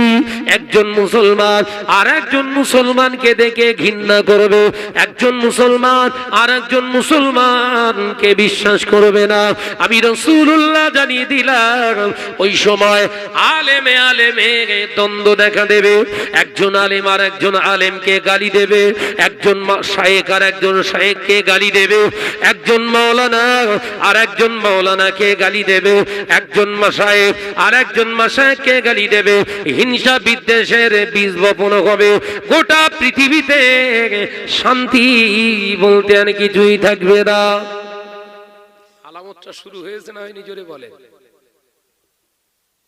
একজন মুসলমান আর একজন মুসলমানকে দেখে ঘৃণা করবে, একজন মুসলমান আর একজন মুসলমানকে বিশ্বাস করবে না। আমি রাসূলুল্লাহ জানিয়ে দিলাম, ওই সময় আলেমে আলেমে দ্বন্দ্ব দেখা দেবে। একজন আলেম আর একজন আলেমকে গালি দেবে, একজন শায়েখ আর একজন শায়েখকে গালি দেবে, একজন মাওলানা আর একজন মাওলানাকে গালি দেবে, একজন মাশায়েখ আর একজন মাশায়েখকে গালি দেবে। হিংসা বিদ্বেষের বীজ বপন হবে। গোটা পৃথিবীতে শান্তি বলতে আর কিছুই থাকবে না। আলামতটা শুরু হয়েছে না হয়নি? জোরে বলেন।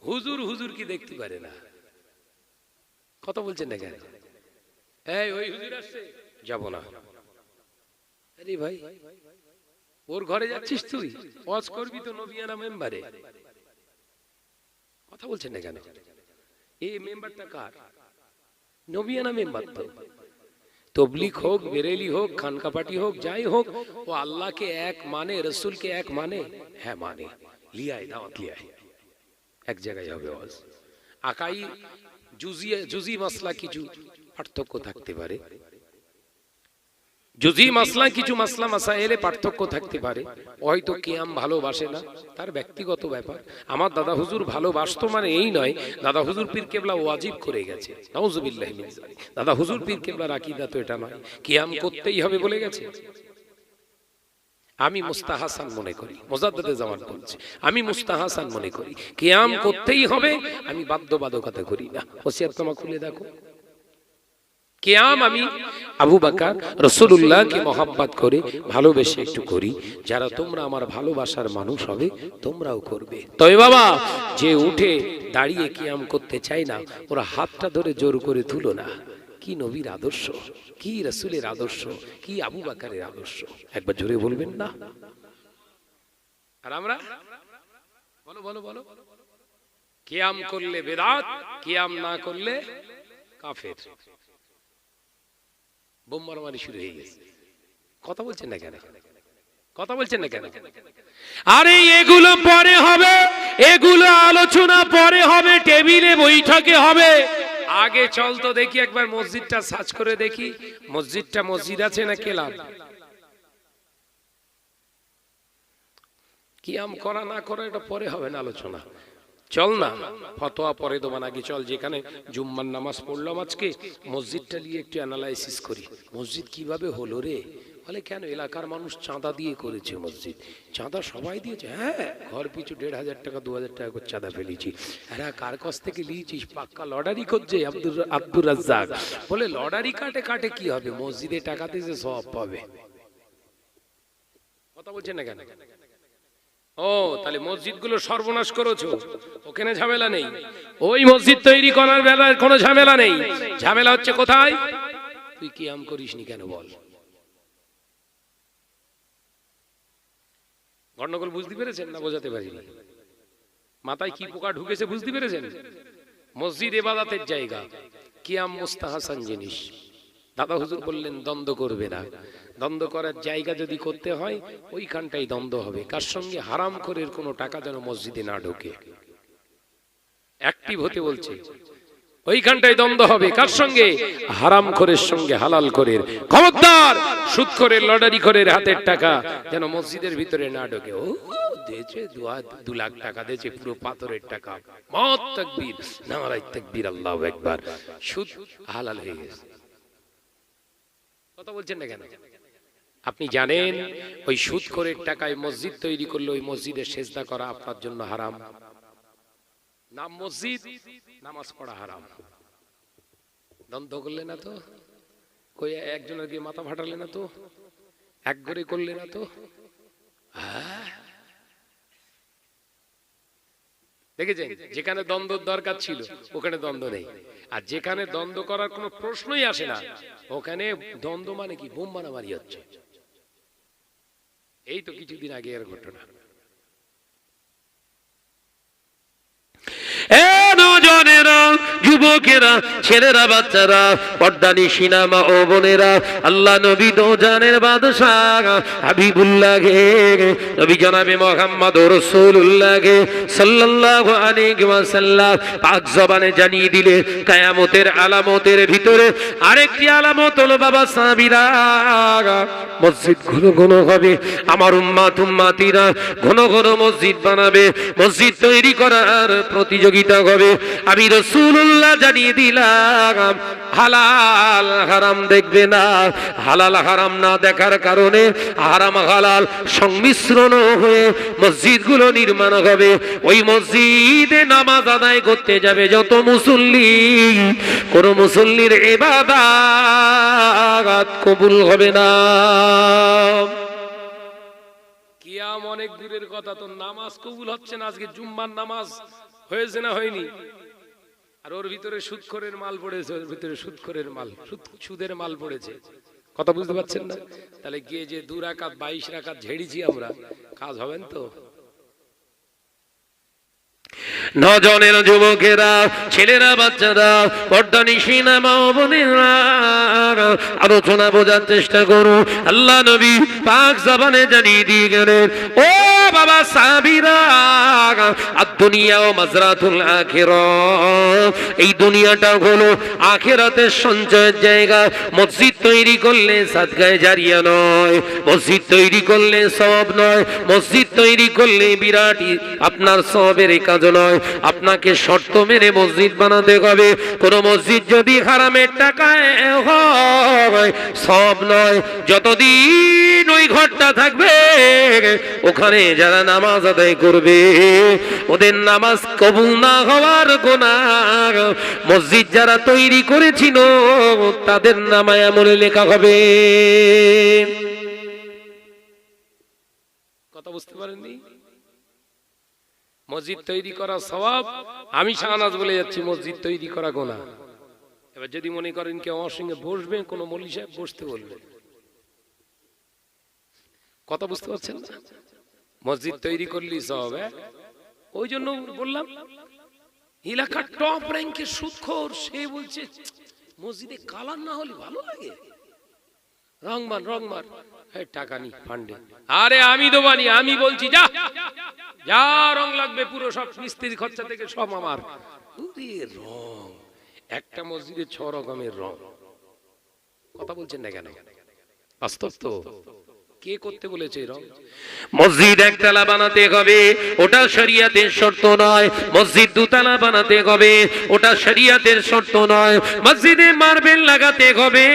হুজুর হুজুর কি দেখতে পারে না? কথা বলছেন না কেন? এই ওই হুজুর আসছে, যাব না। আরে ভাই, ওর ঘরে যাচ্ছিস তুই? ওয়াজ করবি তো নবিয়ানা মেম্বারে। কথা বলছেন না কেন? এই মেম্বারটা কার? নবিয়ানা মেম্বার তো। তবলিগ হোক, বেরেলি হোক, খানকাপাটি হোক, যাই হোক, ও আল্লাহকে এক মানে, রসুলকে এক মানে। হ্যাঁ মানে, লিয়ায় দাওয়াত লিয়ায়, এক জায়গায় হবে ওয়াজ। আকাই জুজি মাসলা কিছু পার্থক্য থাকতে পারে, জুজি মাসলা কিছু মাসলা মাসাইলে পার্থক্য থাকতে পারে। হয়তো কিয়াম ভালোবাসে না, তার ব্যক্তিগত ব্যাপার। আমার দাদা হুজুর ভালোবাসতো মানে এই নয় দাদা হুজুর পীর কেবলা ওয়াজিব করে গেছে, নাউজুবিল্লাহি মিন যালিক। দাদা হুজুর পীর কেবলার আকীদা তো এটা নয় কিয়াম করতেই হবে বলে গেছে। আমি মুস্তাহাসান মনে করি, মুজাদ্দিদে জামান বলছে, আমি মুস্তাহাসান মনে করি কিয়াম করতেই হবে, আমি বাধ্যবাধকতা করি না। ওসিয়তনামা খুলে দেখো। কিয়াম আমি আবু বকর রাসূলুল্লাহকে মহব্বত করে ভালোবেসে একটু করি, যারা তোমরা আমার ভালোবাসার মানুষ হবে তোমরাও করবে। তবে বাবা, যে উঠে দাঁড়িয়ে কিয়াম করতে চায় না, ওরা হাতটা ধরে জোর করে তুলো না। কি নবীর আদর্শ, কি রাসূলের আদর্শ, কি আবু বকরের আদর্শ, একবার জোরে বলবেন না? আর আমরা বলো বলো বলো, কিয়াম করলে বেদাত, কিয়াম না করলে কাফের। বোম মারামারি শুরু হয়ে গেছে। কথা বলছেন না কেন? কথা বলছেন না কেন? আরে এগুলো পরে হবে, এগুলো আলোচনা পরে হবে, টেবিলে বৈঠকে হবে। আগে চল তো দেখি একবার মসজিদটা সার্চ করে দেখি, মসজিদটা মসজিদ আছে না কেলাম। কিয়াম করা না করা এটা পরে হবে না আলোচনা। চল না ফতোয়া পরে দেবো, আগে চল যেখানে জুম্মার নামাজ পড়লাম আজকে মসজিদটা নিয়ে একটু অ্যানালাইসিস করি। মসজিদ কিভাবে হলো রে? বলে কেন? এলাকার মানুষ চাঁদা দিয়ে করেছে মসজিদ। চাঁদা সবাই দিয়েছে? হ্যাঁ, ঘর পিছু 1,500 টাকা 2,000 টাকা করে চাঁদা ফেলেছি। আরে কার কাছ থেকে নিয়েছিস? পাক্কা লটারি করছে আব্দুর রাজ্জাক। বলে লটারি কাটে কাটে কি হবে, মসজিদে টাকা দিয়েছে সব পাবে। কথা বলছেন না কেন? ও তাহলে মসজিদগুলো সর্বনাশ করেছো, ওখানে ঝামেলা নেই। ওই মসজিদ তৈরি করার বেলায় কোনো ঝামেলা নেই। ঝামেলা হচ্ছে কোথায়? তুই কিয়াম করিসনি কেন বল? গন্ডগোল বুঝতে পেরেছেন না বোঝাতে পারিনি? মাথায় কি পোকা ঢুকেছে বুঝতে পেরেছেন? মসজিদ ইবাদতের জায়গা, কিয়াম মুস্তাহাসান জিনিস। দাদা হুজুর বললেন দ্বন্দ্ব করবে না। দ্বন্দ্ব করার জায়গা যদি করতে হয় ওইখানটাই দ্বন্দ্ব হবে। কার সঙ্গে? হারাম করে কোনো টাকা যেন মসজিদে না ঢোকে। অ্যাক্টিভ হতে বলছে, ওইখানটাই দ্বন্দ্ব হবে। কার সঙ্গে? হারাম খোরের সঙ্গে হালাল খোরের। খবরদার সুদ করে লটারি খোরের হাতের টাকা যেন মসজিদের ভিতরে না ঢোকে। ও দিয়েছে 2 লাখ টাকা দিয়েছে, পুরো পাথরের টাকা। মত তাকবীর, নারায়ে তাকবীর, আল্লাহু আকবার। সুদ হালাল হয়ে গেছে। কথা বলছেন না কেন? আপনি জানেন ওই সুদ খোরের টাকায় মসজিদ তৈরি করলে ওই মসজিদে সেজদা করা আপনার জন্য হারাম। নাম মসজিদ, নামাজ পড়া হারাম। দ্বন্দ্ব করলে না তো? কই একজনের গিয়ে মাথা ফাটালে না তো? এক ঘরে করলে না তো? দেখেছেন, যেখানে দ্বন্দ্বের দরকার ছিল ওখানে দ্বন্দ্ব নেই। আর যেখানে দ্বন্দ্ব করার কোনো প্রশ্নই আসে না ওখানে দ্বন্দ্ব মানে কি? বোম মারামারি হচ্ছে। এই তো কিছুদিন আগে এর ঘটনা। যুবকেরা, ছেলেরা, বাচ্চারা, পর্দানিশিনা মা ও বোনেরা, আল্লাহ নবী দো জানের বাদশাহ হাবিবুল্লাহকে, নবী জনাবে মুহাম্মদ রাসূলুল্লাহকে সাল্লাল্লাহু আলাইহি ওয়াসাল্লাম পাক জবানে জানিয়ে দিলে কিয়ামতের আলামতের ভিতরে আরেকটি আলামত হলো বাবা সাহাবীরা, মসজিদ ঘন ঘন হবে। আমার উম্মাতিরা ঘন ঘন মসজিদ বানাবে, মসজিদ তৈরি করার প্রতিযোগিতা হবে। আমি রাসূলুল্লাহ জানিয়ে দিলাম হালাল হারাম দেখবে না। হালাল হারাম না দেখার কারণে হারাম হালাল সংমিশ্রণ হয়ে মসজিদগুলো নির্মাণ হবে। ওই মসজিদে নামাজ আদায় করতে যাবে যত মুসল্লি, কোন মুসল্লির ইবাদত কবুল হবে না। কিয়াম অনেক দূরের কথা, তো নামাজ কবুল হচ্ছে না। আজকে জুম্মার নামাজ হয়েছে না হয়নি? আর ওর ভিতরে সুদখোরের মাল পড়েছে, ওর ভিতরে সুদখোরের মাল, সুদের মাল পড়েছে। কথা বুঝতে পারছেন না? তাহলে গিয়ে যে 2 রাকাত 22 রাকাত ঝেড়েছি আমরা, কাজ হবেন তো? নজনের যুবকেরা, ছেলেরা, বাচ্চারা, পর্দানিশিনা মা ও বোনেরা, আলোচনা বোঝার চেষ্টা করো। আল্লাহ নবী পাক জবানে জানিয়ে দিয়ে গেলেন, ও বাবা সাহাবীরা, আদ-দুনিয়া ও মাজরাতুল আখিরাহ, এই দুনিয়াটা হলো আখিরাতের সঞ্চয়ের জায়গা। মসজিদ তৈরি করলে সাদকায়ে জারিয়া নয়, মসজিদ তৈরি করলে সওয়াব নয়, মসজিদ তৈরি করলে বিরাট আপনার সওয়াবের কাজ নয়। আপনাকে শর্ত মেনে মসজিদ বানাতে হবে। কোন মসজিদ যদি হারামের টাকায় হয় সব নয়। যতদিন ওই ঘরটা থাকবে ওখানে যারা নামাজ আদায় করবে ওদের নামাজ কবুল না হওয়ার গুনাহ মসজিদ যারা তৈরি করেছিল তাদের নামায় আমলে লেখা হবে। কথা বুঝতে পারেননি? মসজিদ তৈরি করা সওয়াব, আমি শাহনাজ বলে যাচ্ছি মসজিদ তৈরি করা গুনাহ। এবার যদি মনে করেন কেউ আমার সঙ্গে বসবে, কোন মৌলভী সাহেব বসতে বলবে, কথা বুঝতে পারছেন না? মসজিদ তৈরি করলি সওয়াব। ওই জন্য বললাম এলাকার টপ র্যাঙ্কের সুদখোর, সে বলছে মসজিদে কালার না হলে ভালো লাগে? রংমান রংমান, টাকা নি ফান্ডে। আরে আমি দেবানি, আমি বলছি যা যা রং লাগবে পুরো সব মিস্ত্রি খরচা থেকে সব আমার। রং একটা মসজিদে 6 রকমের রং। কথা বলছেন না কেন? বাস্তব তো। কে করতে বলেছে রং? মসজিদ একতলা বানাতে হবে, ওটা শরিয়াতের শর্ত নয়। মসজিদ দুতলা বানাতে হবে, ওটা শরিয়াতের শর্ত নয়। মসজিদে মার্বেল লাগাতে হবে,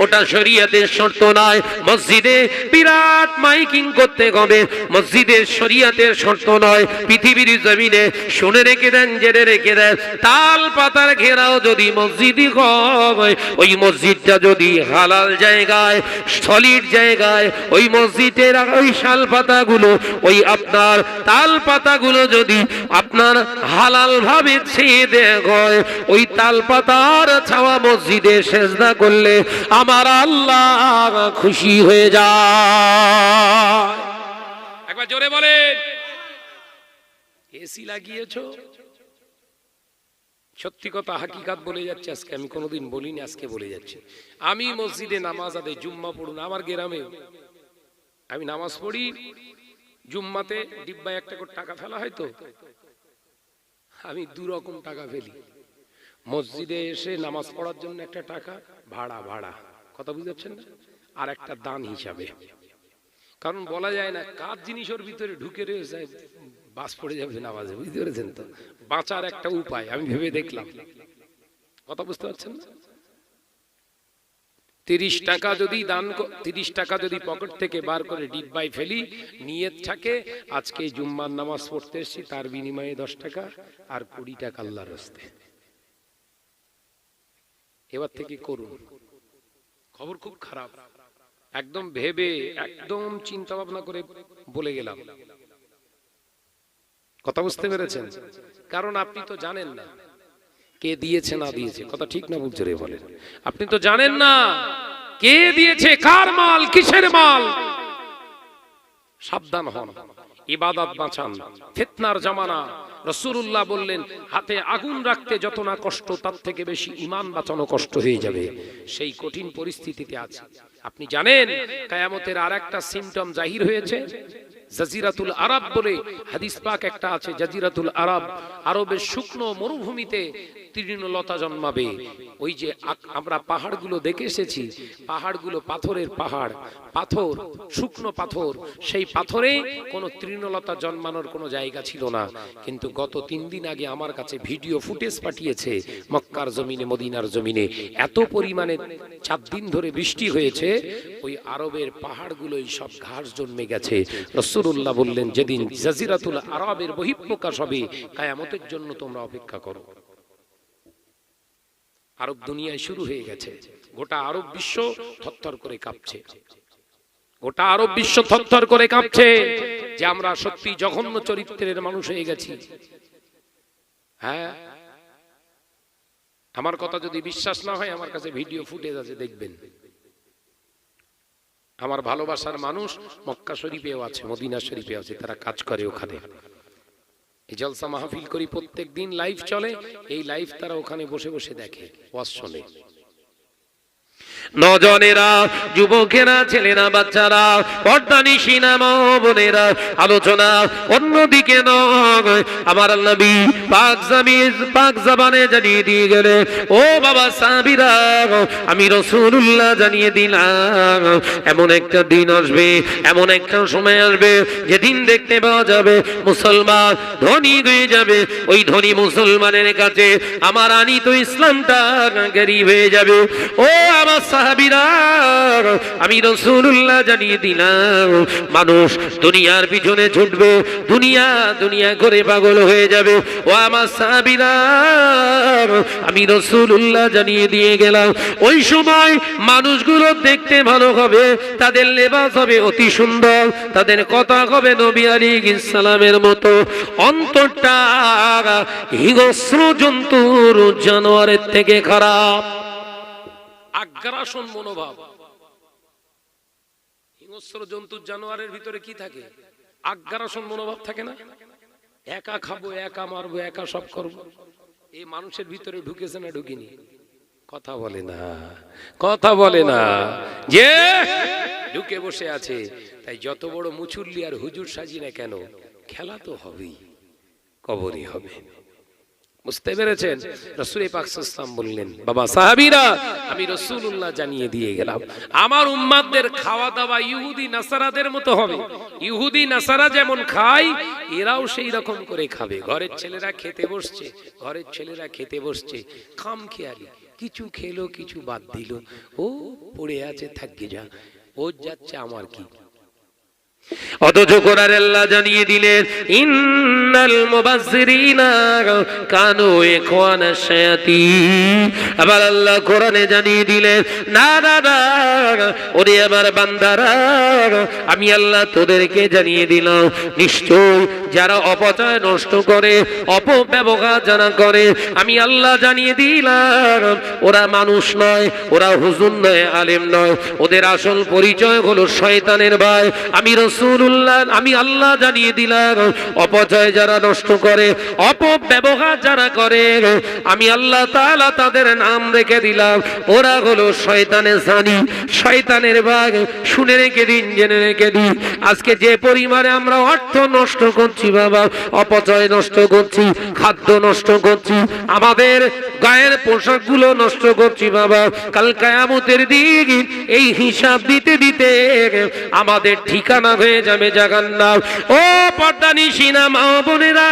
ওটা শরিয়াতের শর্ত নয়। মসজিদে বিরাট মাইকিং করতে হবে, মসজিদের শরিয়াতের শর্ত নয়। পৃথিবীর জমিনে শুনে রেখে দেন, জেনে রেখে দেন, তাল পাতার ঘেরাও যদি মসজিদই হয়, ওই মসজিদটা যদি হালাল জায়গায়, সলিড জায়গায়, ওই মসজিদের ওই শাল পাতাগুলো, ওই আপনার তাল পাতাগুলো যদি আপনার হালাল ভাবে ছেয়ে দেয়া হয়, ওই তাল পাতার ছাওয়া মসজিদে সেজদা করলে আমার আল্লাহ খুশি হয়ে যায়। একবার জোরে বলেন। এসি লাগিয়েছো? সত্যি কথা হাকিকাত বলে যাচ্ছে আজকে, আমি কোনোদিন বলিনি, আজকে বলে যাচ্ছি। আমি মসজিদে নামাজ আদায়, জুম্মা পড়ুন, আমার গ্রামে আমি নামাজ পড়ি, জুম্মাতে ডিব্বায় একটা করে টাকা ফেলা হয়, তো আমি 2 রকম টাকা ফেলি। মসজিদে এসে নামাজ পড়ার জন্য একটা টাকা ভাড়া, কথা বুঝতে না, আর একটা দান হিসাবে। কারণ বলা যায় না কার জিনিস ওর ভিতরে ঢুকে রয়েছে, বাস পড়ে যাবে নামাজে, বুঝতে পেরেছেন তো? বাঁচার একটা উপায় আমি ভেবে দেখলাম। কথা বুঝতে পারছেন না? 30 টাকা যদি দান, 30 টাকা যদি পকেট থেকে বার করে ডিব্বায় ফেলি, নিয়ত থাকে আজকে জুম্মার নামাজ পড়তে এসেছি, তার বিনিময়ে 10 টাকা আর 20 টাকা আল্লাহর রাস্তে। এবার থেকে করুন। খবর খুব খারাপ, একদম ভেবে একদম চিন্তা ভাবনা করে বলে গেলাম। কথা বুঝতে পেরেছেন? কারণ আপনি তো জানেন না কে দিয়েছে না দিয়েছে। কথা ঠিক না বুঝছে রে বলেন? আপনি তো জানেন না কে দিয়েছে, কার মাল, কিসের মাল। সাবধান হন, ইবাদত বাঁচান। ফিতনার জামানা। রাসূলুল্লাহ বললেন হাতে আগুন রাখতে যত না কষ্ট, তার থেকে বেশি ঈমান বাঁচানো কষ্ট হয়ে যাবে। সেই কঠিন পরিস্থিতিতে আছে। আপনি জানেন কিয়ামতের আরেকটা সিম্পটম জাহির হয়েছে। জাজিরাতুল আরব বলে হাদিস পাক একটা আছে। জাজিরাতুল আরব, আরবের শুকনো মরুভূমিতে তৃণলতা জন্মাবে। ওই যে আমরা পাহাড়গুলো দেখে এসেছি, পাহাড়গুলো পাথরের পাহাড়, পাথর, শুকনো পাথর। সেই পাথরে কোনো তৃণলতা জন্মানোর কোনো জায়গা ছিল না। কিন্তু গত 3 দিন আগে আমার কাছে ভিডিও ফুটেজ পাঠিয়েছে মক্কার জমিনে, মদিনার জমিনে এত পরিমাণে 4 দিন ধরে বৃষ্টি হয়েছে, ওই আরবের পাহাড়গুলোই সব ঘাস জন্মে গেছে। রাসূলুল্লাহ বললেন যেদিন জাজিরাতুল আরবের বহিঃপ্রকাশ হবে, কিয়ামতের জন্য তোমরা অপেক্ষা করো। আরব দুনিয়ায় শুরু হয়ে গেছে। গোটা আরব বিশ্ব থরথর করে কাঁপছে। গোটা আরব বিশ্ব থরথর করে কাঁপছে যে আমরা সত্যি জঘন্য চরিত্রের মানুষ হয়ে গেছি। হ্যাঁ, আমার কথা যদি বিশ্বাস না হয়, আমার কাছে ভিডিও ফুটেজ আছে, দেখবেন। আমার ভালোবাসার মানুষ মক্কা শরীফেও আছে, মদিনা শরীফেও আছে, তারা কাজ করে ওখানে। এই জলসা মাহফিল করি, প্রত্যেক দিন লাইভ চলে। এই লাইভ তারা ওখানে বসে বসে দেখে, ওয়াজ শোনে। নজনেরা, যুবকেরা, ছেলেরা, বাচ্চারা, পর্দানিশিনা মা বোনেরা, আলোচনা অন্যদিকে নয়। আমার নবী পাক জবানে জানিয়ে দিয়ে গেলে, ও বাবা সাহাবীরা, আমি রাসূলুল্লাহ জানিয়ে দিলাম এমন একটা দিন আসবে, এমন একটা সময় আসবে যেদিন দেখতে পাওয়া যাবে মুসলমান ধনী হয়ে যাবে। ওই ধনী মুসলমানের কাছে আমার আনিত ইসলামটা গরীব হয়ে যাবে। ও আমার সাহাবীরা, আমি রাসূলুল্লাহ জানিয়ে দিলাম মানুষ দুনিয়ার পিছনে ছুটবে, দুনিয়া দুনিয়া করে পাগল হয়ে যাবে। ও আমার সাহাবীরা, আমি রাসূলুল্লাহ জানিয়ে দিয়ে গেলাম ওই সময় মানুষগুলো দেখতে ভালো হবে, তাদের লেবাস হবে অতি সুন্দর, তাদের কথা হবে নবী আলাইহিস সালামের মতো, অন্তরটা হিংস্র জন্তুর জানোয়ারের থেকে খারাপ। আগ্রাসন মনোভাব। হিংস্র জন্তুর জানোয়ারের ভিতরে কি থাকে? আগ্রাসন মনোভাব থাকে না? একা খাবো, একা মারবো, একা সব করবো। এই মানুষের ভিতরে ঢুকেছে না ঢুকিনি? কথা বলে না, কথা বলে না, যে ঢুকে বসে আছে। তাই যত বড় মুচুল্লি আর হুজুর সাজি না কেন, খেলা তো হবেই, কবরই হবে। বুঝতে পেরেছেন? রাসূল পাক সাল্লাল্লাহু আলাইহি ওয়াসাল্লাম বললেন, বাবা সাহাবীরা, আমি রাসূলুল্লাহ জানিয়ে দিয়ে গেলাম, আমার উম্মতদের খাওয়া দাওয়া ইহুদি নাসারাদের মতো হবে। ইহুদি নাসারা যেমন খায়, এরাও সেই রকম করে খাবে। ঘরের ছেলেরা খেতে বসছে, ঘরের ছেলেরা খেতে বসছে, খামখেয়ালি, কিছু খেলো কিছু বাদ দিল, ও পড়ে আছে থাকি যা, ও যাচ্ছে আমার কি। অথচ কোরআন আল্লাহ জানিয়ে দিলেন, ইন্নাল মুবাজ্জিরিনা কানু ইখওয়ানাশ শায়াতিন। আবার আল্লাহ কোরআনে জানিয়ে দিলেন, না না না, ওরে আমার বান্দারা, আমি আল্লাহ তোদেরকে জানিয়ে দিলাম, নিশ্চয় যারা অপচয় নষ্ট করে, অপব্যবহার যারা করে, আমি আল্লাহ জানিয়ে দিলাম, ওরা মানুষ নয়, ওরা হুজুর নয়, আলেম নয়, ওদের আসল পরিচয় হলো শয়তানের ভাই। আমি রাসূলুল্লাহ, আমি আল্লাহ জানিয়ে দিলাম, অপচয় যারা নষ্ট করে, অপব্যবহার যারা করে, আমি আল্লাহ তাআলা তাদের নাম রেখে দিলাম, ওরা হলো শয়তানের সানি, শয়তানের ভাগ। শুনে রেখে দিন, জেনে রেখে দিন, আজকে যে পরিমাণে আমরা অর্থ নষ্ট করছি বাবা, অপচয় নষ্ট করছি, খাদ্য নষ্ট করছি, আমাদের গায়ের পোশাকগুলো নষ্ট করছি বাবা, কাল কিয়ামতের দিন এই হিসাব দিতে দিতে আমাদের ঠিকানা হয়ে যাবে জাহান্নাম। ও পর্দানিশিনা মা বোনেরা,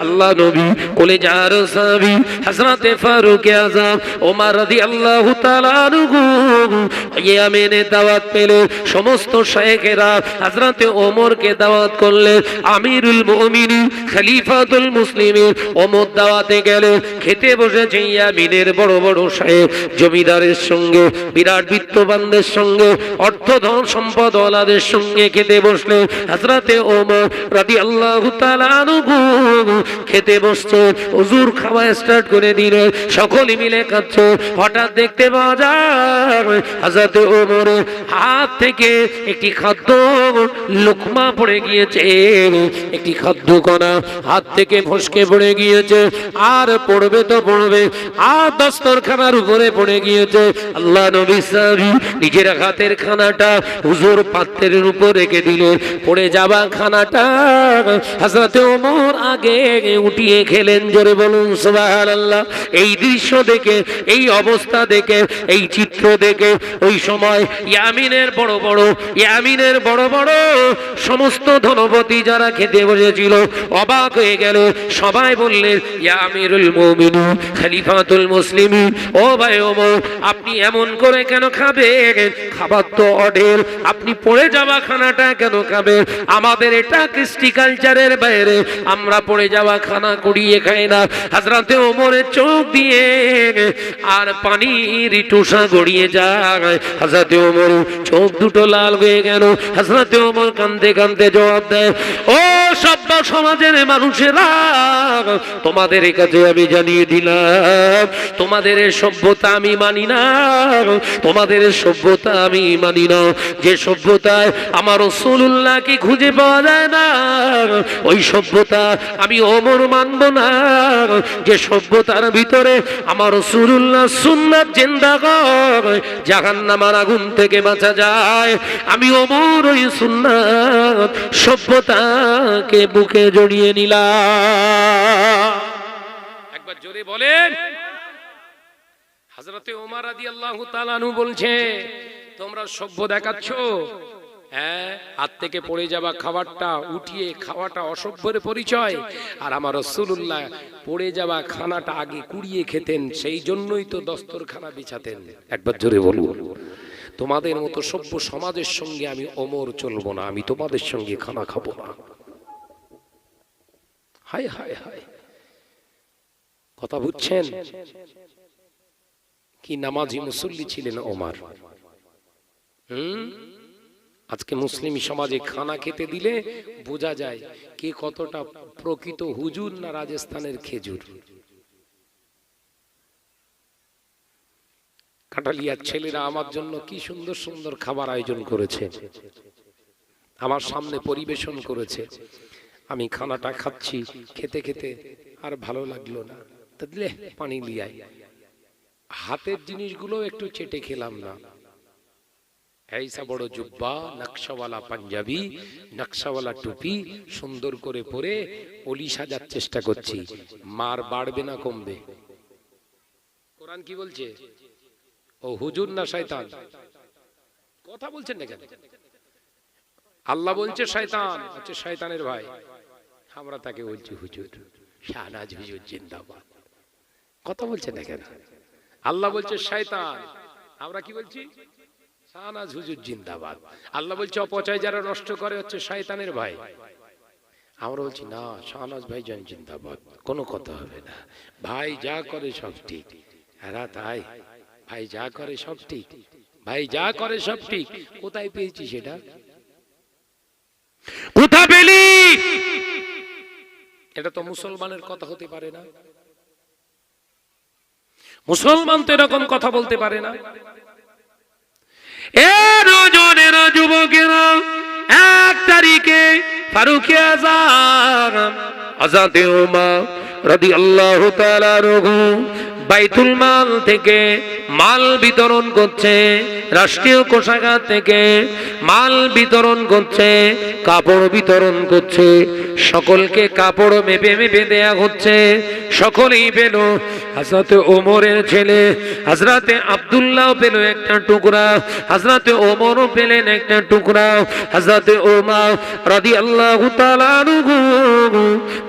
আল্লাহ নবী কলেজার সাহাবী হযরতে ফারুক আযম ওমর রাদিয়াল্লাহু তাআলা আনহু ইয়ামেনে দাওয়াত পেল, সমস্ত শায়েখেরা হযরতে ওমরকে দাওয়াত করলেন। আমিরুল মুমিনিন খলিফাতুল মুসলিমিন ওমর দাওয়াতে গেলেন, খেতে বসেছে ইয়ামিনের বড় বড় শায়েখ, জমিদারের সঙ্গে, বিরাট বিত্তবানদের সঙ্গে, অর্থ ধন সম্পদ ওয়ালাদের সঙ্গে খেতে বসলেন। হযরতে ওমর রাদিয়াল্লাহু তাআলা আনহু খেতে বসছে, হুজুর খাওয়া স্টার্ট করে দিলেন, সকলে মিলে খাচ্ছে। হঠাৎ দেখতে পাওয়া যায় হযরতে ওমরের হাত থেকে একটি খাদ্য লোকমা পড়ে গিয়েছে, একটি খাদ্য কণা হাত থেকে ফসকে পড়ে গিয়েছে, আর পড়বে তো পড়বে, আর দস্তরখানার উপরে পড়ে গিয়েছে। আল্লাহ নবী সাহাবী নিজের হাতের খানাটা হুজুর পাত্রের উপর রেখে দিলেন, পড়ে যাওয়া খানাটা হযরতে ওমর আগে উঠিয়ে খেলেন। জোরে বলুন সুবহানাল্লাহ। এই দৃশ্য দেখে, এই অবস্থা দেখে, এই চিত্র দেখে ওই সময় ইয়ামিনের বড় বড় সমস্ত ধনপতি যারা খেতে বসেছিল অবাক হয়ে গেল। সবাই বললেন, ইয়া আমিরুল মুমিনিন খলিফাতুল মুসলিমিন, ও ভাই ওমর, আপনি এমন করে কেন খাবেন? খাবার তো অঢেল, আপনি পড়ে যাওয়া খানাটা কেন খাবেন? আমাদের এটা কৃষ্টি কালচারের বাইরে, আমরা পড়ে যাওয়া খানা কুড়িয়ে খাই না। হযরতে ওমরের চোখ দিয়ে আর পানির টুসা গড়িয়ে যায়। হযরতে ওমর চোখ দুটো লাল হয়ে গেল। হযরতে ওমর কাঁদতে কাঁদতে জবাব দেয়, ও সভ্য সমাজের মানুষেরা, তোমাদের কাছে আমি জানিয়ে দিলাম, তোমাদের সভ্যতা আমি মানি না, তোমাদের সভ্যতা আমি মানি না। যে সভ্যতায় আমার রাসূলুল্লাহকে খুঁজে পাওয়া যায় না, ওই সভ্যতা আমি ওমর মানব না। যে সভ্যতার ভিতরে আমার রাসূলুল্লাহ সুন্নাত জিন্দা করে জাহান্নামের আগুন থেকে বাঁচা যায়, আমি ওমর ওই সুন্নাত সভ্যতাকে বুকে জড়িয়ে নিলাম। একবার জোরে বলেন। হযরতে ওমর রাদিয়াল্লাহু তাআলা আনহু বলছে, তোমরা সভ্য দেখাচ্ছ, হ্যাঁ, হাত থেকে পড়ে যাওয়া খাবারটা উঠিয়ে খাওয়াটা অসভ্যের পরিচয়, আর আমার রাসূলুল্লাহ পড়ে যাওয়া খানাটা আগে কুড়িয়ে খেতেন, সেই জন্যই তো দস্তরখানা বিছাতেন। একবার জোরে বলুন। তোমাদের মতো সভ্য সমাজের সঙ্গে আমি ওমর চলবো না, আমি তোমাদের সঙ্গে খানা খাবো না। হায় হায় হায়, কথা বুঝছেন? কি নামাজি মুসল্লি ছিলেন ওমর। আজকে মুসলিম সমাজে খানা খেতে দিলে বোঝা যায় কে কতটা প্রকৃত হুজুর না রাজস্থানের খেজুর। কাটালিয়ার ছেলেরা আমার জন্য কি সুন্দর সুন্দর খাবার আয়োজন করেছে, আমার সামনে পরিবেশন করেছে। আমি খানাটা খাচ্ছি, খেতে খেতে আর ভালো লাগলো না, তা দিলে পানি লিয়াই, হাতের জিনিসগুলো একটু চেটে খেলাম না। এইসা বড় জুব্বা, নকশাওয়ালা পাঞ্জাবি, নকশাওয়ালা টুপি সুন্দর করে পরে অলি সাজার চেষ্টা করছি, মার বাড়বে না কমবে? কোরআন কি বলছে? ও হুজুর না শয়তান? কথা বলছেন না কেন? আল্লাহ বলছে শয়তান হচ্ছে শয়তানের ভাই, আমরা তাকে বলছি হুজুর। শাহনাজ হুজুর জিন্দাবাদ। কথা বলছেন না কেন? আল্লাহ বলছে শয়তান, আমরা কি বলছি? শাহনাজ হুজুর জিন্দাবাদ। আল্লাহ বলছে অপচয় যারা নষ্ট করে হচ্ছে শয়তানের ভাই, আমরা বলছি না শাহনাজ ভাইজান জিন্দাবাদ, কোনো কথা হবে না, ভাই যা করে সব ঠিক। এরা তাই, ভাই যা করে সব ঠিক, ভাই যা করে সব ঠিক। কোথায় পেয়েছি সেটা? কোথা পেলি? এটা তো মুসলমানের কথা হতে পারে না। মুসলমান তো এরকম কথা বলতে পারে না। রজনেরা যুবকেরা 1 তারিখে ফারুকে আজম হযরতে ওমর রাদিয়াল্লাহু তাআলা আনহু বাইতুল মাল থেকে মাল বিতরণ করছে, রাষ্ট্রীয় কোষাগার থেকে মাল বিতরণ করছে, কাপড় বিতরণ করছে, সকলকে কাপড় মেপে মেপে দেয়া হচ্ছে। সকলেই পেল। হযরতে ওমরের ছেলে হযরতে আব্দুল্লাহ পেল একটা টুকরা, হযরতে ওমরও পেলেন একটা টুকরা। হযরতে ওমর রাদিয়াল্লাহু তাআলা আনহু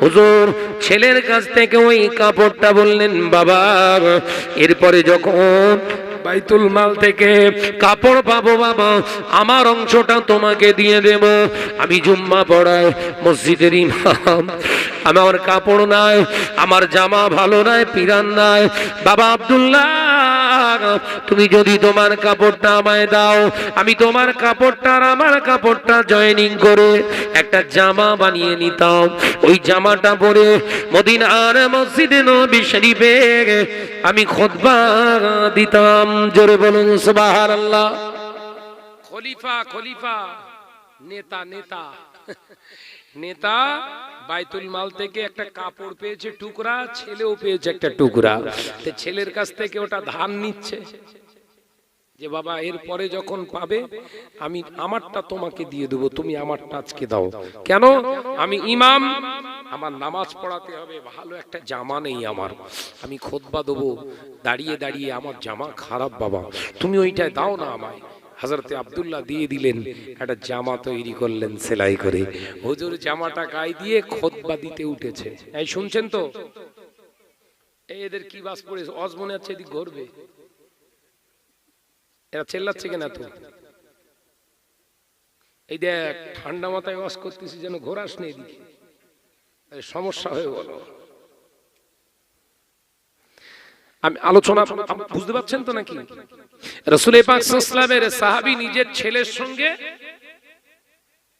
হুজুর ছেলের কাছ থেকে ওই কাপড়টা বললেন বাবা, এরপরে যখন বাইতুল মাল থেকে কাপড় পাবো বাবা, আমার অংশটা তোমাকে দিয়ে দেব। আমি জুম্মা পড়াই, মসজিদের ইমাম, আমার কাপড় নাই, আমার জামা ভালো নাই, পিরান নাই। বাবা আব্দুল্লাহ, তুমি যদি তোমার কাপড়টা আমায় দাও, আমি তোমার কাপড়টা আর আমার কাপড়টা জয়েনিং করে একটা জামা বানিয়ে নিতাম। ওই জামাটা পরে মদিনার মসজিদে নবী শরীফে আমি খুতবা দিতাম। জোরে বলুন সুবহানাল্লাহ। খলিফা খলিফা, নেতা নেতা নেতা বাইতুল মাল থেকে একটা কাপড় পেয়েছে টুকরা, ছেলেও পেয়েছে একটা টুকরা। ছেলের কাছ থেকে ওটা ধার নিচ্ছে যে বাবা এর পরে যখন পাবে আমি আমারটা তোমাকে দিয়ে দেবো, তুমি আমারটা আজকে দাও। কেন? আমি ইমাম, আমার নামাজ পড়াতে হবে, ভালো একটা জামা নেই আমার, আমি খুতবা দেবো দাঁড়িয়ে দাঁড়িয়ে, আমার জামা খারাপ বাবা, তুমি ওইটাই দাও না আমায়। হযরতে আব্দুল্লাহ দিয়ে দিলেন, একটা জামা তৈরি করলেন সেলাই করে। হুজুর জামাটা গায়ে দিয়ে খুতবা দিতে উঠেছে। এই শুনছেন তো? এদের কি বাস পড়ে অজ মনে হচ্ছে এদিক ঘুরবে, এরা চেল্লাচ্ছে কেন তো? এই দেখ ঠান্ডা মাথায় ওয়াজ করতেছি, যেন ঘোরাস নেই এদিকে, সমস্যা হয়ে গেল। আমি আলোচনা বুঝতে পারছেন তো নাকি? রাসূল পাক সাল্লাল্লাহু আলাইহি ওয়াসাল্লামের সাহাবী নিজের ছেলের সঙ্গে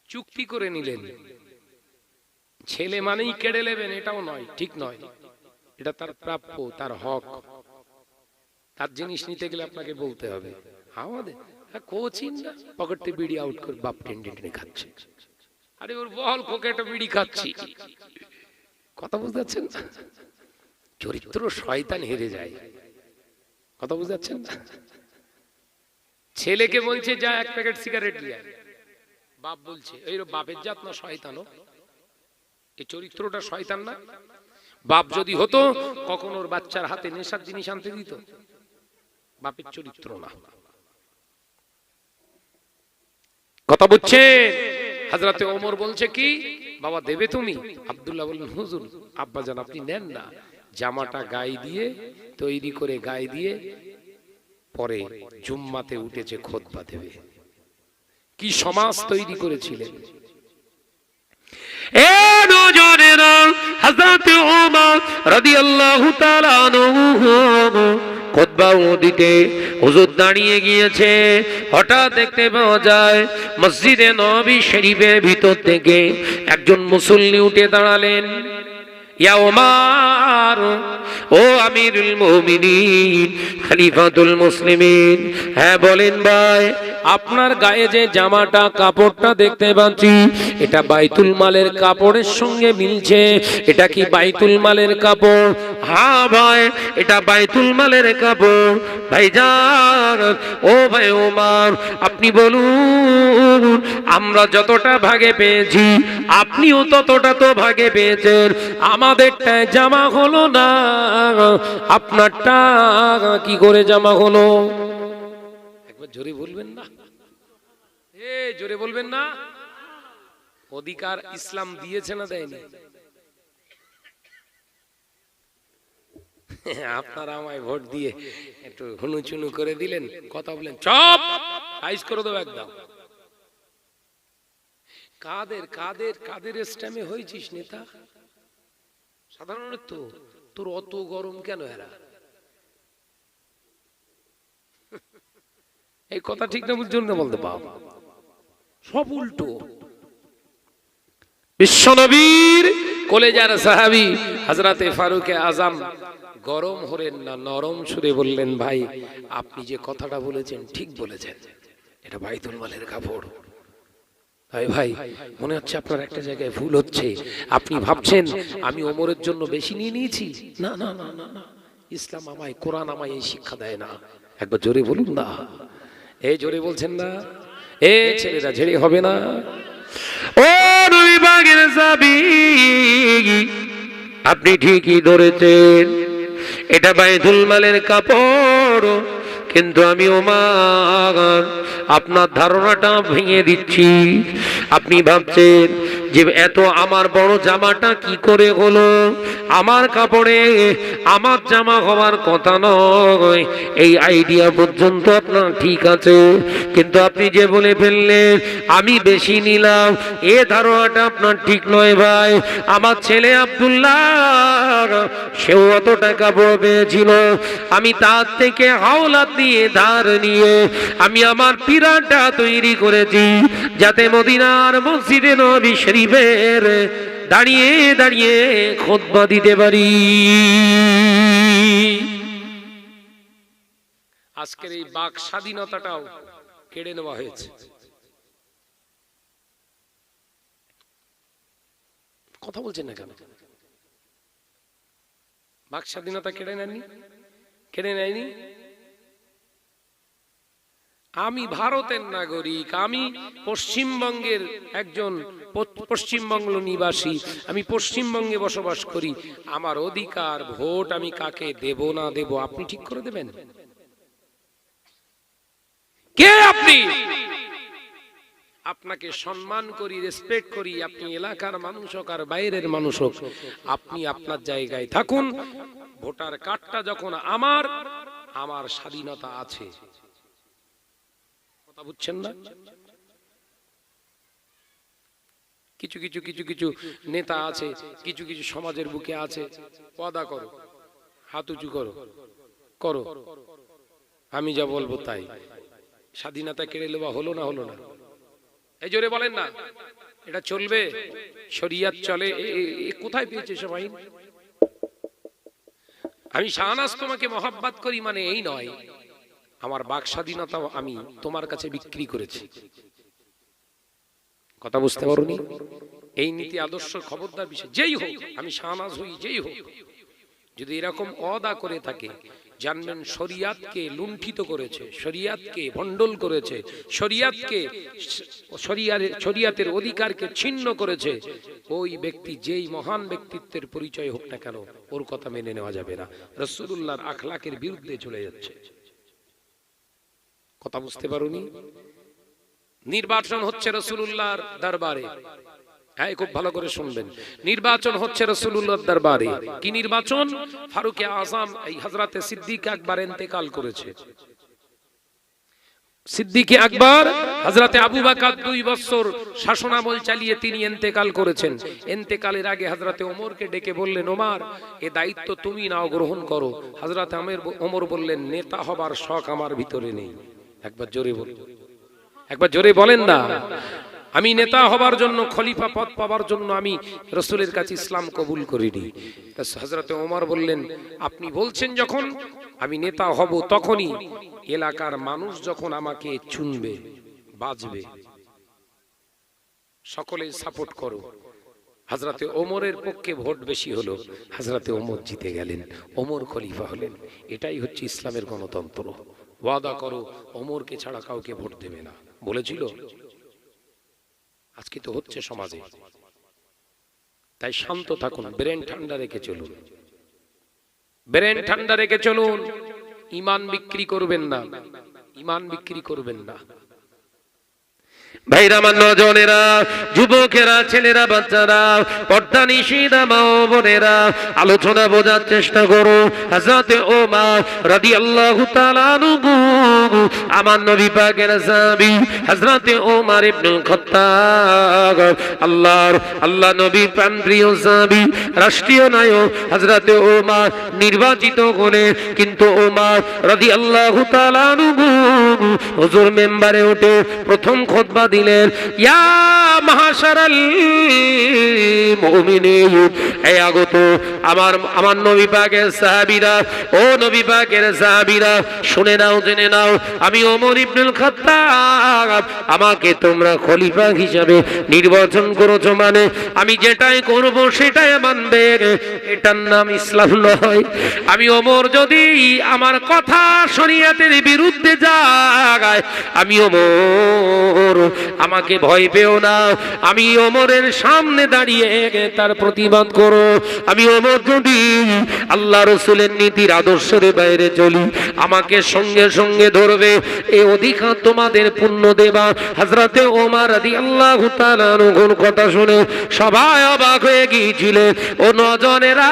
চুক্তি করে নিলেন। ছেলে মানেই কেড়ে নেবেন এটাও নয়, ঠিক নয়, এটা তার প্রাপ্য, তার হক। তার জিনিস নিতে গেলে আপনাকে বলতে হবে। আমাদের কোচিং না, পকেটে বিড়ি আউট করে বাপ টেনে টেনে খাচ্ছে, আরে ওর বল পকেটে বিড়ি খাচ্ছি। কথা বুঝতে পারছেন? চরিত্র শয়তান হেরে যায়। কথা বুঝতে পারছেন? ছেলেকে বলছে যা 1 প্যাকেট সিগারেট নিয়ে আয়, বাপ বলছে এই বাপের জাত না শয়তানও, এই চরিত্রটা শয়তান না? বাপ যদি হতো কখন ওর বাচ্চার হাতে নেশার জিনিস আনতে দিত? বাপের চরিত্র না। কথা বুঝছেন? হযরতে ওমর বলছে কি বাবা দেবে তুমি? আব্দুল্লাহ বললেন হুজুর আব্বাজান আপনি নেন না। জামাটা গায়ে দিয়ে তৈরি করে গায়ে দিয়ে পরে জুম্মাতে উঠেছে খুতবা দেবে। কি সমাজ তৈরি করেছিলেন! এ নজরেরা হযরতে ওমর রাদিয়াল্লাহু তাআলা আনহু খুতবা দিতে হুজুর দাঁড়িয়ে গিয়েছে। হঠাৎ দেখতে পাওয়া যায় মসজিদে নববী শরীফের ভিতর থেকে একজন মুসল্লি উঠে দাঁড়ালেন। ইয়া ওমর, ও আমিরুল মুমিনিন, খলিফাতুল মুসলিমিন। হ্যাঁ বলেন ভাই, আপনার গায়ে যে জামাটা কাপড়টা দেখতে পাচ্ছি এটা বাইতুল মালের কাপড়ের সঙ্গে মিলছে, এটা কি বাইতুল মালের কাপড়? হ্যাঁ ভাই, এটা বাইতুল মালের কাপড়। ভাইজান, ও ভাই ওমর, আপনি বলুন, আমরা যতটা ভাগে পেয়েছি আপনিও ততটা তো ভাগে পেয়েছেন, আমাদেরটা জামা হলো না, আপনারটা কি করে জামা হলো? একবার জোরে বলবেন না, জোরে বলবেন না। অধিকার ইসলাম দিয়েছে না দেয়নি? আপনারা আমায় ভোট দিয়ে একটু হুনুচুনু করে দিলেন, কথা বলেন, চপ আইস করে দেবো একদম। কাদের কাদের কাদের স্ট্যামে হয়েছিস নেতা? সাধারণত তোর অত গরম কেন? এরা এই কথা ঠিক না বুঝছেন না, বলতে পাও সব উল্টো। বিশ্বনবীর কলেজার সাহাবী হযরতে ফারুকে আজম গরম হলেন না, নরম সুরে বললেন, ভাই আপনি যে কথাটা বলেছেন ঠিক বলেছেন, এটা বাইতুল মালের কাপড়। ভাই ভাই, মনে হচ্ছে আপনার একটা জায়গায় ভুল হচ্ছে, আপনি ভাবছেন আমি ওমরের জন্য বেশি নিয়ে নিয়েছি। না না না না না, ইসলাম আমায়, কোরআন আমায় এই শিক্ষা দেয় না। একবার জোরে বলুন না, এই জোরে বলছেন না, এ ছেলেরা ঝেড়ে হবে না। ও নবী পাকের সাহাবী, আপনি ঠিকই ধরেছেন, এটা বাইতুল মালের কাপড়, কিন্তু আমি ওমর আপনার ধারণাটা ভেঙে দিচ্ছি। আপনি ভাবছেন যে এত আমার বড় জামাটা কি করে হলো, আমার কাপড়ে আমার জামা হওয়ার কথা নয়, এই আইডিয়া পর্যন্ত আপনার ঠিক আছে, কিন্তু আপনি যে বলে ফেললেন আমি বেশি নিলাম, এ ধারণাটা আপনার ঠিক নয় ভাই। আমার ছেলে আব্দুল্লাহ, সেও অত টাকা পেয়েছিল, আমি তার থেকে হাওলাত দিয়ে ধার নিয়ে আমি আমার পিরানটা তৈরি করেছি, যাতে মদিনার মসজিদে নবী শরীফের দাঁড়িয়ে দাঁড়িয়ে খুতবা দিতে পারি। আজকের এই বাক স্বাধীনতাটাও কেড়ে নেওয়া হয়েছে। কথা বলছেন না কেন? বাক স্বাধীনতা কেড়ে নেননি, কেড়ে নেয়নি। আমি ভারতের নাগরিক, আমি পশ্চিমবঙ্গের একজন পশ্চিমবঙ্গ নিবাসী, আমি পশ্চিমবঙ্গে বসবাস করি, আমার অধিকার, ভোট আমি কাকে দেব না দেব আপনি ঠিক করে দেবেন? কে আপনি? আপনাকে সম্মান করি, রেসপেক্ট করি, আপনি এলাকার মানুষ হোক আর বাইরের মানুষ হোক, আপনি আপনার জায়গায় থাকুন। ভোটার কার্ডটা যখন আমার, আমার স্বাধীনতা আছে। কথা বুঝছেন না? কিছু কিছু কিছু কিছু নেতা আছে, কিছু কিছু সমাজের বুকে আছে, ওয়াদা করো, হাত উঁচু করো, করো, আমি যা বলবো তাই। স্বাধীনতা কেড়ে নেওয়া হলো না, হলো না? এই জোরে বলেন না, এটা চলবে? শরিয়াত চলে? কোথায় পেয়েছে সবাই? আমি শাহনাজ তোমাকে মহব্বত করি মানে এই নয় আমার বাক স্বাধীনতাও আমি তোমার কাছে বিক্রি করেছি। কথা বুঝতে পারোনি? এই নীতি আদর্শ খবরদার বিষয়, যেই হোক, আমি শাহনাজ হই, যেই হোক, যদি এরকম অদা করে থাকে, জানবেন শরিয়াতকে লুণ্ঠিত করেছে, শরিয়াতকে ভণ্ডল করেছে, শরিয়াতকে, শরিয়াতের অধিকারকে ছিন্ন করেছে। ওই ব্যক্তি যেই মহান ব্যক্তিত্বের পরিচয় হোক না কেন, ওর কথা মেনে নেওয়া যাবে না। রাসূলুল্লাহর আখলাকের বিরুদ্ধে চলে যাচ্ছে। কথা বুঝতে পারোনি? নির্বাচন হচ্ছে রাসূলুল্লাহর দরবারে, হ্যাঁ খুব ভালো করে শুনবেন, নির্বাচন হচ্ছে রাসূলুল্লাহর দরবারে। কি নির্বাচন? ফারুকে আজম এই হযরতে সিদ্দিক আকবর ইন্তেকাল করেছে। সিদ্দিক আকবর হযরতে আবু বকর 2 বছর শাসনামল চালিয়ে তিনি ইন্তেকাল করেছেন। ইন্তেকালের আগে হযরতে ওমরকে ডেকে বললেন, ওমর এই দায়িত্ব তুমি নাও, গ্রহণ করো। হযরতে ওমর বললেন, নেতা হবার শখ আমার ভিতরে নেই। একবার জোরে বলুন, একবার জোরে বলেন না। আমি নেতা হবার জন্য, খলিফা পদ পাওয়ার জন্য আমি রাসূলের কাছে ইসলাম কবুল করিনি। হযরতে ওমর বললেন, আপনি বলছেন যখন আমি নেতা হব, তখনই এলাকার মানুষ যখন আমাকে চুনবে, বাজবে, সকলে সাপোর্ট করো। হযরতে ওমরের পক্ষে ভোট বেশি হলো, হযরতে ওমর জিতে গেলেন, ওমর খলিফা হলেন। এটাই হচ্ছে ইসলামের গণতন্ত্র। ওয়াদা করো ওমরকে ছাড়া কাউকে ভোট দেবে না, বলেছিল। আজকে তো হচ্ছে সমাজে। তাই শান্ত থাকুন, ব্রেন ঠান্ডা রেখে চলুন, ব্রেন ঠান্ডা রেখে চলুন। ঈমান বিক্রি করবেন না, ঈমান বিক্রি করবেন না। ভাইরা, আমার নজনেরা, যুবকেরা, ছেলেরা, বাচ্চারা, পর্দা নিশিদা মা ও বোনেরা, আলোচনা বোঝার চেষ্টা করো। হযরতে ওমর রাদিয়াল্লাহু তাআলা আনহু, আমার নবী পাকের সাহাবী হযরতে ওমর ইবনে খাত্তাব, আল্লাহ নবী প্রাণপ্রিয় সাহাবী, রাষ্ট্রীয় নায়ক হযরতে ওমর নির্বাচিত হলে, কিন্তু ওমর রাদিয়াল্লাহু তাআলা আনহু হুজুর মেম্বারে উঠে প্রথম খুতবা দিলেন, ইয়া মাশারাল মুমিনিন, হে আগত আমার নবী পাকের সাহাবীরা, ও নবী পাকের সাহাবীরা, শুনে নাও, জেনে নাও, আমি ওমর ইবনুল খাত্তাব, আমাকে তোমরা খলিফা হিসাবে নির্বাচন করেছো, মানে আমি যেটাই করব সেটাই মানবে, এটার নাম ইসলাম নয়। আমি ওমর যদি আমার কথা শরীয়তের বিরুদ্ধে যায়, আমি ওমর, আমাকে ভয় পেও না, আমি ওমরের সামনে দাঁড়িয়ে তার প্রতিবাদ করো। আমি ওমর যদি আল্লাহ রাসূলের নীতির আদর্শের বাইরে চলি, আমাকে সঙ্গে সঙ্গে ধরবে, এই অধিকার তোমাদের পুণ্য দেবা। হযরতে ওমর রাদিয়াল্লাহু তাআলা আনহুর কথা শুনে সবাই অবাক হয়ে গিয়েছিলেন। ও নজনেরা,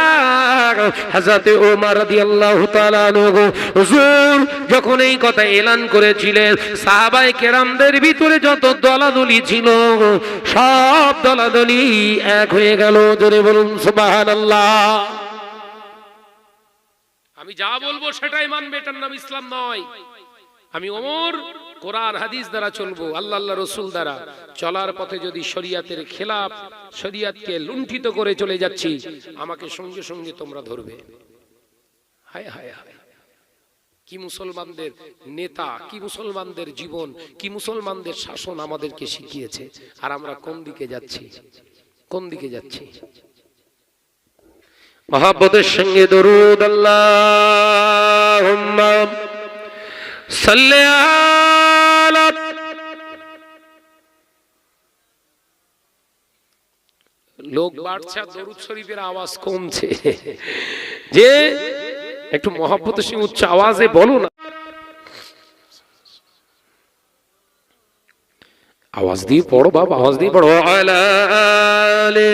হযরতে ওমর রাদিয়াল্লাহু তাআলা আনহু হুজুর যখন এই কথা এলান করেছিলেন, সাহাবায়ে কেরামদের ভিতরে যত দলাদলি ছিল সব দলাদলি এক হয়ে গেল। জোরে বলুন সুবহানাল্লাহ। আমি যা বলবো সেটাই মানবে, এটার নাম ইসলাম নয়। আমি ওমর কোরআন হাদিস দ্বারা চলবো, আল্লাহ রাসূল দ্বারা চলার পথে যদি শরীয়তের খেলাফ, শরীয়তকে লুণ্ঠিত করে চলে যাচ্ছি, আমাকে সঙ্গে সঙ্গে তোমরা ধরবে। হায় হায় হায়, কি মুসলমানদের নেতা, কি মুসলমানদের জীবন, কি মুসলমানদের শাসন আমাদেরকে শিখিয়েছে, আর আমরা কোন দিকে যাচ্ছি, কোন দিকে যাচ্ছি। মহব্বতের সঙ্গে দরুদ আল্লাহুম্মা সাল্লি আলা। লোক বাড়ছে আর দরুদ শরীফের আওয়াজ কমছে, যে একটু মহব্বতের সঙ্গে উচ্চ আওয়াজে বলো না। আওয়াজ দিয়ে পড়ো বাবা, আওয়াজ দিয়ে পড়ো। আলা আলি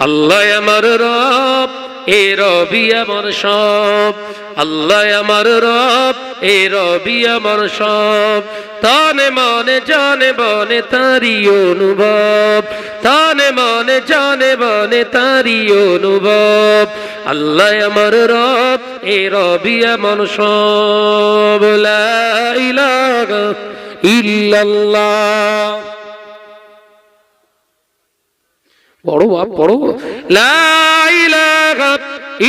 আল্লাহ আমার রব, এ রবি আমার সব, আল্লাহ আমার রব, এ রবি আমার সব, তানে মনে জানে বনে তারি অনুভব, তানে মনে জানে বনে তারি অনুভব, আল্লাহ আমার রব, এ রবি আমার সব, লা ইলাহা ইল্লাল্লাহ। পড়ো বাপ, পড়ো। লা ইলাহা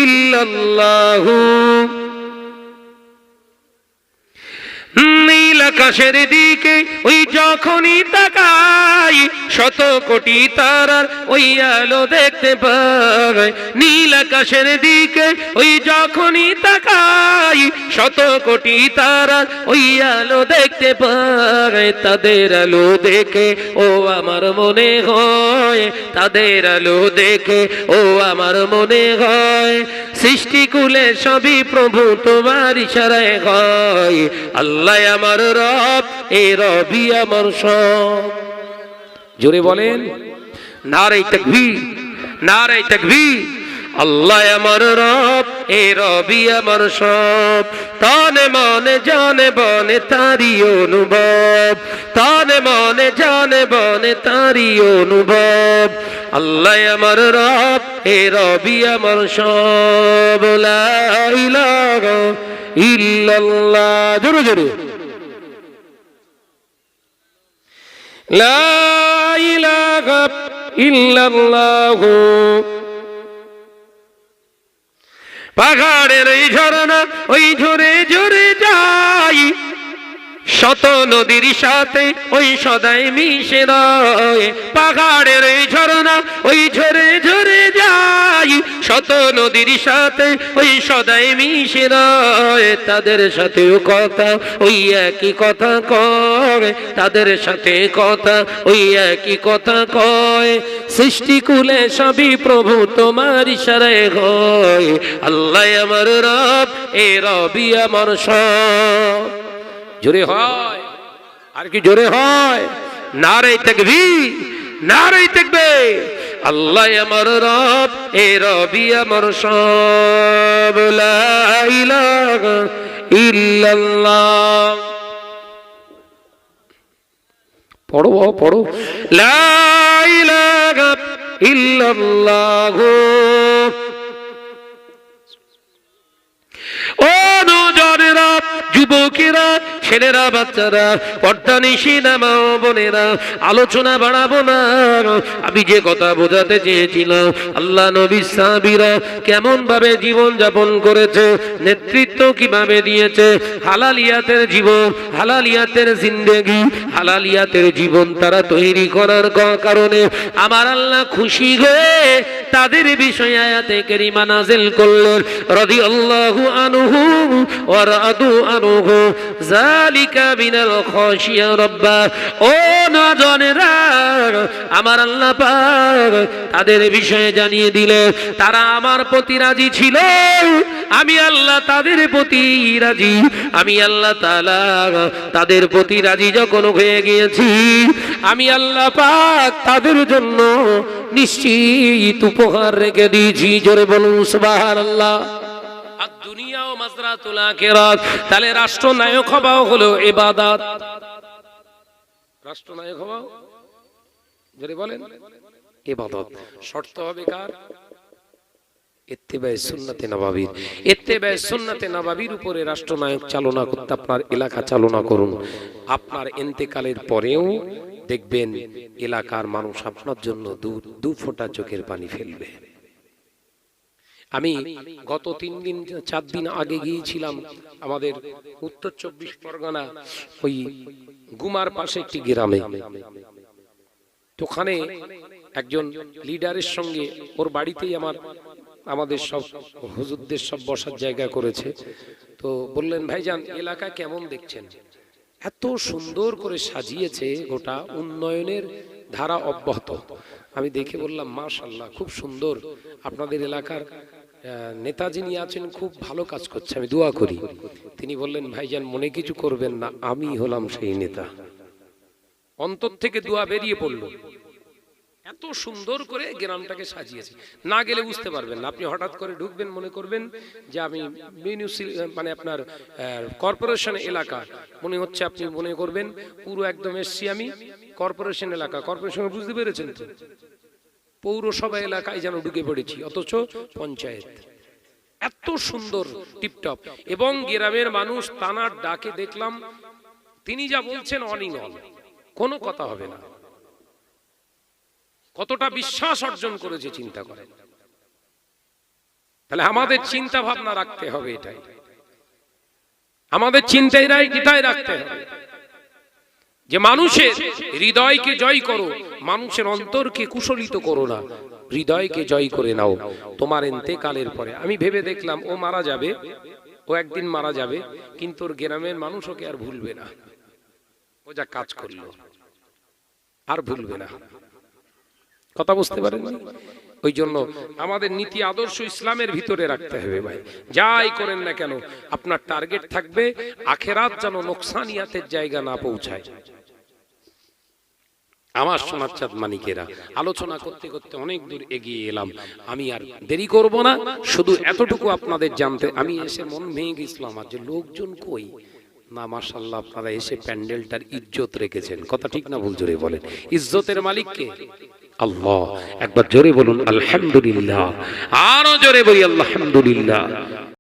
ইল্লাল্লাহু। নীল আকাশের দিকে ওই যখনই তাকাই, শত কোটি তারার ওই আলো দেখতে পাই। নীল আকাশের দিকে ওই যখনই তাকাই, শত কোটি তারার ওই আলো দেখতে পাই। তাদের আলো দেখে ও আমার মনে হয়, তাদের আলো দেখে ও আমার মনে হয়, সৃষ্টিকুলে সবই প্রভু তোমার ইশারায় হয়। আল্লাহ আমার রব, এ রবি আমার সব। জোরে বলেন নারে তাকবীর, নারে তাকবীর। আল্লাহ আমার রব, এ রবি আমার সব, তানে মনে জানে বনে তারি অনুভব, তানে মনে জানে বনে তারি অনুভব, আল্লাহ আমার রব, এ রবি আমার সব, লা ইলাহা ইল্লাল্লাহ। জোরে জোরে। লা ইলাহা ইল্লাল্লাহু। পাহাড়ের এই ঝরনা ওই ঝরে ঝরে যাই, শত নদীর সাথে ওই সদাই মিশে রয়, পাহাড়ের ওই ঝরনা ওই ঝরে ঝরে যায়, শত নদীর সাথে ওই সদাই মিশে রয়, তাদের সাথেও কথা ওই একই কথা কয়, তাদের সাথে কথা ওই একই কথা কয়, সৃষ্টিকুলে সবই প্রভু তোমার ইশারায় হয়, আল্লাহ আমার রব, এ রবি আমার সব। জোরে হয়, আর কি জোরে হয়? নারে তাকবীর, নারে তাকবীর। আল্লাহ আমার রব, এ রবি আমার সব। লা ইলাহা ইল্লাল্লাহ। পড়ো পড়ো। লা ইলাহা ইল্লাল্লাহ। ও নওজোয়ানেরা, যুবকেরা, ছেলেরা, বাচ্চারা, পর্দানিশিনা মা ও বোনেরা, আলোচনা বাড়াবো না। আমি যে কথা বোঝাতে চেয়েছিলাম, আল্লাহ নবী সাহাবীরা কেমন ভাবে জীবন যাপন করেছে, নেতৃত্ব কিভাবে দিয়েছে, হালালিয়াতের জীবন, হালালিয়াতের জিন্দেগি, হালালিয়াতের জীবন তারা তৈরি করার কারণে আমার আল্লাহ খুশি হয়ে তাদের বিষয়ে আয়াতে কারিমা নাযিল করলেন। রাদিয়াল্লাহু আনহু ওয়া রাদু আনহু যালিকা মিনাল খাশিয়া রাব্বা। ও নওজোয়ানেরা, আমার আল্লাহ পাক তাদের বিষয়ে জানিয়ে দিলেন তারা আমার প্রতি রাজি ছিল, আমি আল্লাহ তাদের প্রতি রাজি, আমি আল্লাহ তাআলা তাদের প্রতি রাজি যখন হয়ে গিয়েছি, আমি আল্লাহ পাক তাদের জন্য নিশ্চিত উপহার রেখে দিয়েছি। জোরে বলুন সুবহানাল্লাহ। আর দুনিয়া ও মাজরাতুল আখিরাত। তাহলে রাষ্ট্রনায়ক হওয়া হলো ইবাদত। রাষ্ট্রনায়ক হওয়া, জোরে বলেন, ইবাদত। শর্ত হবে কার? ইত্তেবায়ে সুন্নাতে নববীর। ইত্তেবায়ে সুন্নাতে নববীর উপরে রাষ্ট্রনায়ক চালনা করতে আপনার এলাকা চালনা করুন। আপনার ইন্তেকালের পরেও দেখবেন এলাকার মানুষ আপনার জন্য দু ফোঁটা চোখের পানি ফেলবে। আমি গত 3 দিন 4 দিন আগে গিয়েছিলাম আমাদের উত্তর 24 পরগনা ওই গুমার পাশে একটি গ্রামে। ওখানে একজন লিডারের সঙ্গে, ওর বাড়িতেই আমাদের সব হুজুরদের সব বসার জায়গা করেছে। তো বললেন, ভাইজান এলাকা কেমন দেখছেন? এত সুন্দর করে সাজিয়েছে, গোটা উন্নয়নের ধারা অব্যাহত। আমি দেখে বললাম, মাশাআল্লাহ, খুব সুন্দর। আপনাদের এলাকার নেতা যিনি আছেন খুব ভালো কাজ করছে, আমি দোয়া করি। তিনি বললেন, ভাইজান মনে কিছু করবেন না, আমি হলাম সেই নেতা। অন্তর থেকে দোয়া বেরিয়ে পড়ল। এত সুন্দর করে গ্রামটাকে সাজিয়েছে, না গেলে বুঝতে পারবেন না। আপনি হঠাৎ করে ঢুকবেন, মনে করবেন যে আমি মানে আপনার কর্পোরেশন এলাকা, মনে হচ্ছে আপনি মনে করবেন পুরো একদম এসছি আমি কর্পোরেশন এলাকা। কর্পোরেশন বুঝতে পেরেছেন তো? পৌরসভা এলাকায় যেন ঢুকে পড়েছি, অথচ পঞ্চায়েত। এত সুন্দর টিপটপ। এবং গ্রামের মানুষ তানার ডাকে দেখলাম তিনি যা বলছেন অনিঙ্গল, কোনো কথা হবে না। কতটা বিশ্বাস অর্জন করেছে চিন্তা করেন। তাহলে আমাদের চিন্তা ভাবনা রাখতে হবে, এটাই আমাদের চিন্তাই এটাই রাখতে হবে যে মানুষের হৃদয়কে জয় করো, মানুষের অন্তরকে কুশলিত করো না, হৃদয়কে জয় করে নাও। তোমার ইন্তেকালের পরে আমি ভেবে দেখলাম ও মারা যাবে, ও একদিন মারা যাবে, কিন্তু ওর গ্রামের মানুষ ওকে আর ভুলবে না। ও যা কাজ করলো আর ভুলবে না। কথা বুঝতে পারেন? ওই জন্য আমাদের নীতি আদর্শ ইসলামের ভিতরে রাখতে হবে। ভাই যাই করেন না কেন, আপনার টার্গেট থাকবে আখেরাত যেন নোকসানিয়াতের জায়গা না পৌঁছায়। আমার সোনার চাঁদ মানিকেরা, আলোচনা করতে করতে অনেক দূর এগিয়ে এলাম। আমি আর দেরি করব না, শুধু এতটুকু আপনাদের জানতে আমি এসে মন ভেঙে গেছিলাম আর যে লোকজন কই না। মাশাআল্লাহ, আপনারা এসে প্যান্ডেলটার ইজ্জত রেখেছেন। কথা ঠিক না ভুল? জোরে বলেন, ইজ্জতের মালিক কে? আল্লাহ। একবার জোরে বলুন আলহামদুলিল্লাহ, আরো জোরে বলি আলহামদুলিল্লাহ।